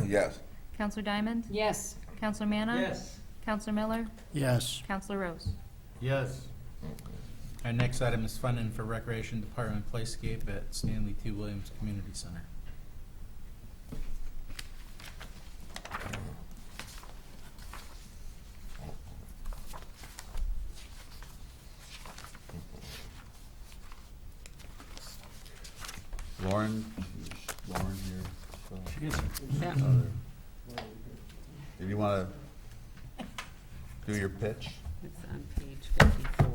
Yes. Councilor Diamond? Yes. Councilor Manna? Yes. Councilor Miller? Yes. Councilor Rose? Yes. Our next item is funding for Recreation Department Playscape at Stanley T. Williams Community Center. Lauren here, so. She is. Yeah. Did you wanna do your pitch? It's on page 54.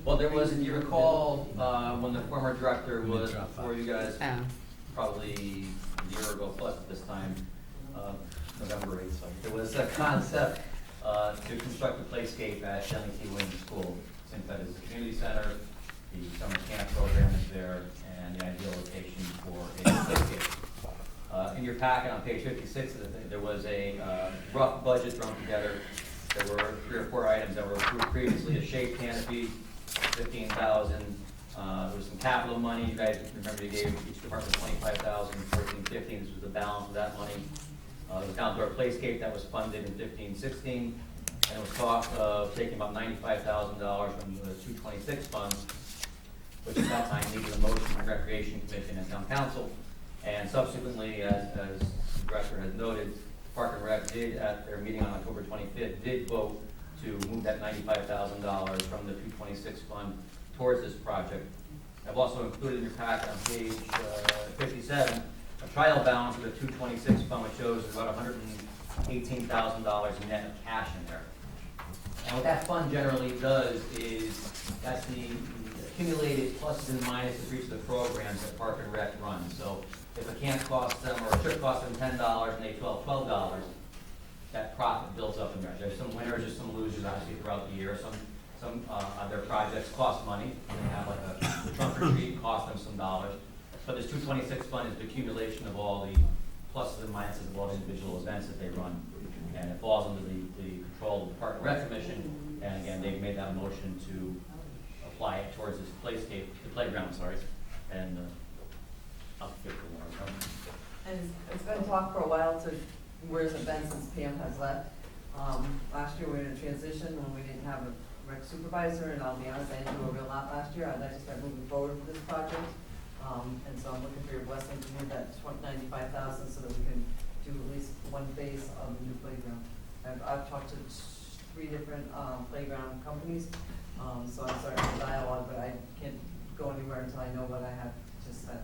Well, there was, if you recall, when the former director was Drop before you guys, Oh. probably a year ago plus at this time, November 8th, so there was a concept to construct a playscape at Shelly T. Williams School, since that is the community center, the summer camp program is there, and the ideal location for a playscape. In your packet on page 56, there was a rough budget thrown together. There were 3 or 4 items that were approved previously: a shade canopy, $15,000. There was some capital money. You guys remember you gave each department $25,000, $14,000, $15,000. This was the balance of that money. There was an outdoor playscape that was funded in 15-16, and it was talk of taking about $95,000 from the 226 funds, which at that time needed a motion from Recreation Commission and Town Council. And subsequently, as the director has noted, Park and Rec did, at their meeting on October 25th, did vote to move that $95,000 from the 226 fund towards this project. I've also included in your packet on page 57 a trial balance of the 226 fund, which shows about $118,000 net of cash in there. And what that fund generally does is that's the accumulated pluses and minuses for each of the programs that Park and Rec runs. So if a camp costs them, or a trip costs them $10 and they $12, that profit builds up in there. There's some winners, there's some losers, obviously, throughout the year. Some other projects cost money. They have like a trunk or treat, cost them some dollars. But this 226 fund is the accumulation of all the pluses and minuses of all the individual events that they run. And it falls under the control of the Park and Rec Commission. And again, they've made that motion to apply it towards this playscape, the playground, sorry. And I'll skip the more. And it's been talked for a while to where's it been since Pam has left. Last year we were in a transition when we didn't have a rec supervisor, and I'll be honest, I didn't do a real lot last year. I'd like to start moving forward with this project. And so I'm looking for your blessing to move that $95,000 so that we can do at least one phase of the new playground. I've talked to 3 different playground companies, so I'm starting the dialogue, but I can't go anywhere until I know what I have to spend.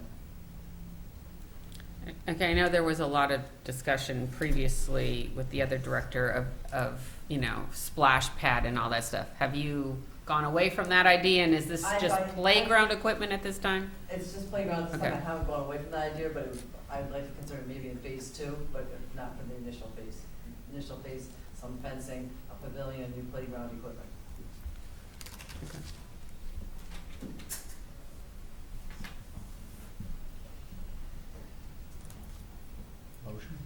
Okay, I know there was a lot of discussion previously with the other director of splash pad and all that stuff. Have you gone away from that idea, and is this just playground equipment at this time? It's just playground at this Okay. time. I haven't gone away from that idea, but I'd like to consider maybe in phase 2, but not for the initial phase. Initial phase, some fencing, a pavilion, new playground equipment. Okay. Motion?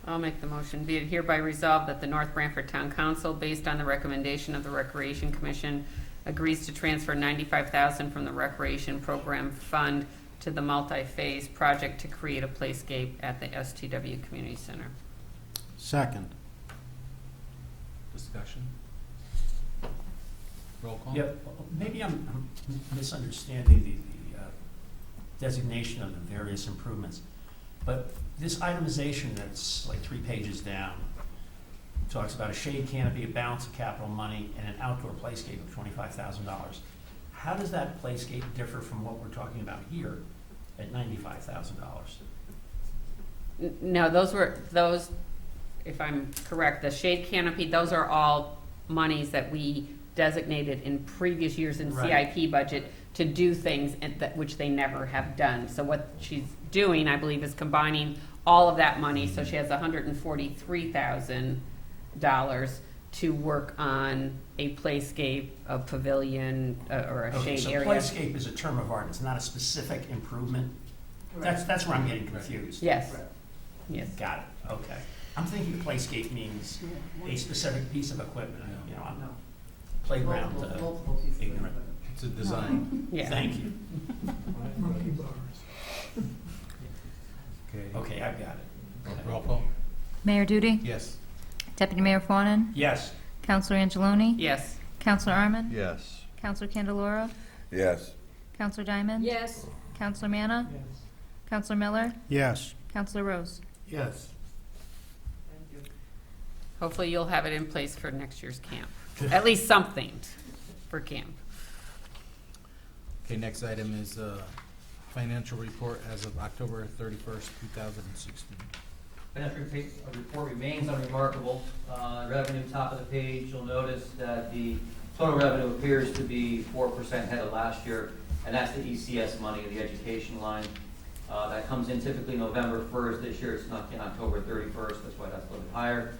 I'll make the motion. Be it hereby resolved that the North Branford Town Council, based on the recommendation of the Recreation Commission, agrees to transfer $95,000 from the Recreation Program Fund to the multi-phase project to create a playscape at the STW Community Center. Second. Discussion. Roll call. Yep, maybe I'm misunderstanding the designation of the various improvements. But this itemization that's like 3 pages down talks about a shade canopy, a balance of capital money, and an outdoor playscape of $25,000. How does that playscape differ from what we're talking about here at $95,000? No, those, if I'm correct, the shade canopy, those are all monies that we designated in previous years in Right. CIP budget to do things which they never have done. So what she's doing, I believe, is combining all of that money, so she has $143,000 to work on a playscape, a pavilion, or a Okay, shade so area. playscape is a term of art, it's not a specific improvement? That's where I'm getting confused. Yes. Yes. Got it, okay. I'm thinking playscape means a specific piece of equipment, I'm No. playground Multiple pieces of ignorant. equipment. It's a design. Yeah. Thank you. Monkey bars. Okay, I've got it. Roll call. Mayor Duty? Yes. Deputy Mayor Fawnin? Yes. Counselor Angeloni? Yes. Counselor Arman? Yes. Counselor Candelora? Yes. Counselor Diamond? Yes. Counselor Manna? Yes. Counselor Miller? Yes. Counselor Rose? Yes. Thank you. Hopefully you'll have it in place for next year's camp. At least something for camp. Okay, next item is financial report as of October 31st, 2016. Financial report remains unremarkable. Revenue, top of the page, you'll notice that the total revenue appears to be 4% ahead of last year, and that's the ECS money, the education line. That comes in typically November 1st. This year it's not in October 31st, that's why that's a little bit higher.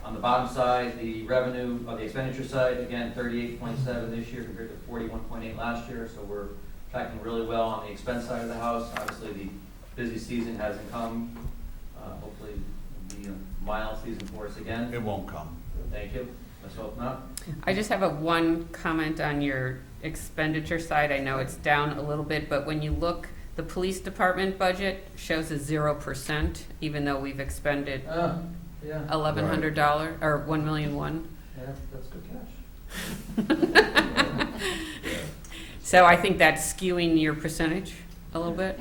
On the bottom side, the revenue, the expenditure side, again, 38.7 this year compared to 41.8 last year, so we're tracking really well on the expense side of the house. Obviously, the busy season hasn't come. Hopefully, it'll be a mild season for us again. It won't come. Thank you. Let's hope not. I just have one comment on your expenditure side. I know it's down a little bit, but when you look, the police department budget shows a 0%, even though we've expended Yeah. $1,100 or $1,000,001. Yeah, that's good cash. So I think that's skewing your percentage a little bit.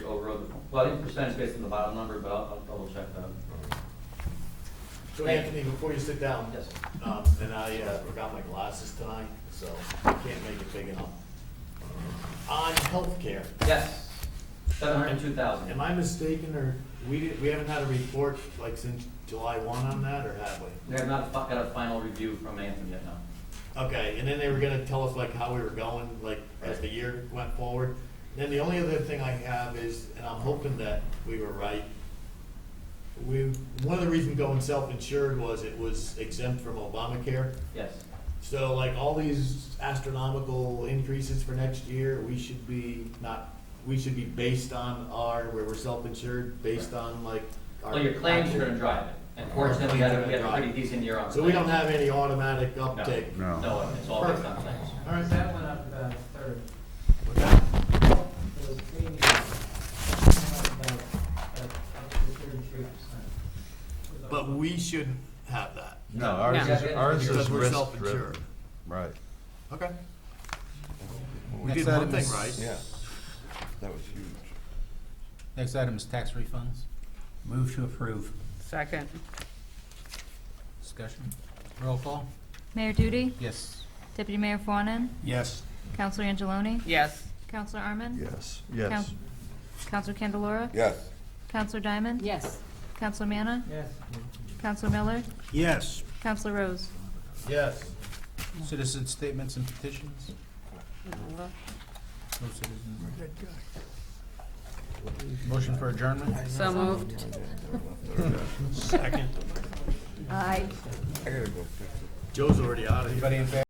Well, I think percentage based on the bottom number, but I'll double check that. So Anthony, before you sit down, Yes. and I forgot my glasses tonight, so I can't make it big enough. On healthcare, Yes. 702,000. am I mistaken, or we haven't had a report like since July 1 on that, or have we? We have not got a final review from Anthem yet, no. Okay, and then they were gonna tell us like how we were going, like as the year went forward. Then the only other thing I have is, and I'm hoping that we were right, one of the reasons going self-insured was it was exempt from Obamacare. Yes. So like all these astronomical increases for next year, we should be based on where we're self-insured, based on like our. Well, your claims are gonna drive it. And fortunately, we had a pretty decent year on claims. So we don't have any automatic uptick. No. No, it's all based on claims. All right. That went up about a third. With that, So the premium went up up to 33%. but we shouldn't have that. No, ours No. is, ours Because is we're risk self-insured. driven. Right. Okay. We Next did one item thing is- right. Yeah. That was huge. Next item is tax refunds. Move to approve. Second. Discussion. Roll call. Mayor Duty? Yes. Deputy Mayor Fawnin? Yes. Counselor Angeloni? Yes. Counselor Arman? Yes, yes. Counselor Candelora? Yes. Counselor Diamond? Yes. Counselor Manna? Yes. Counselor Miller? Yes. Counselor Rose? Yes. Citizen statements and petitions. No citizens. That guy. Motion for adjournment. So moved. Second. Aye. I gotta go fix it. Joe's already out of here. Anybody in favor?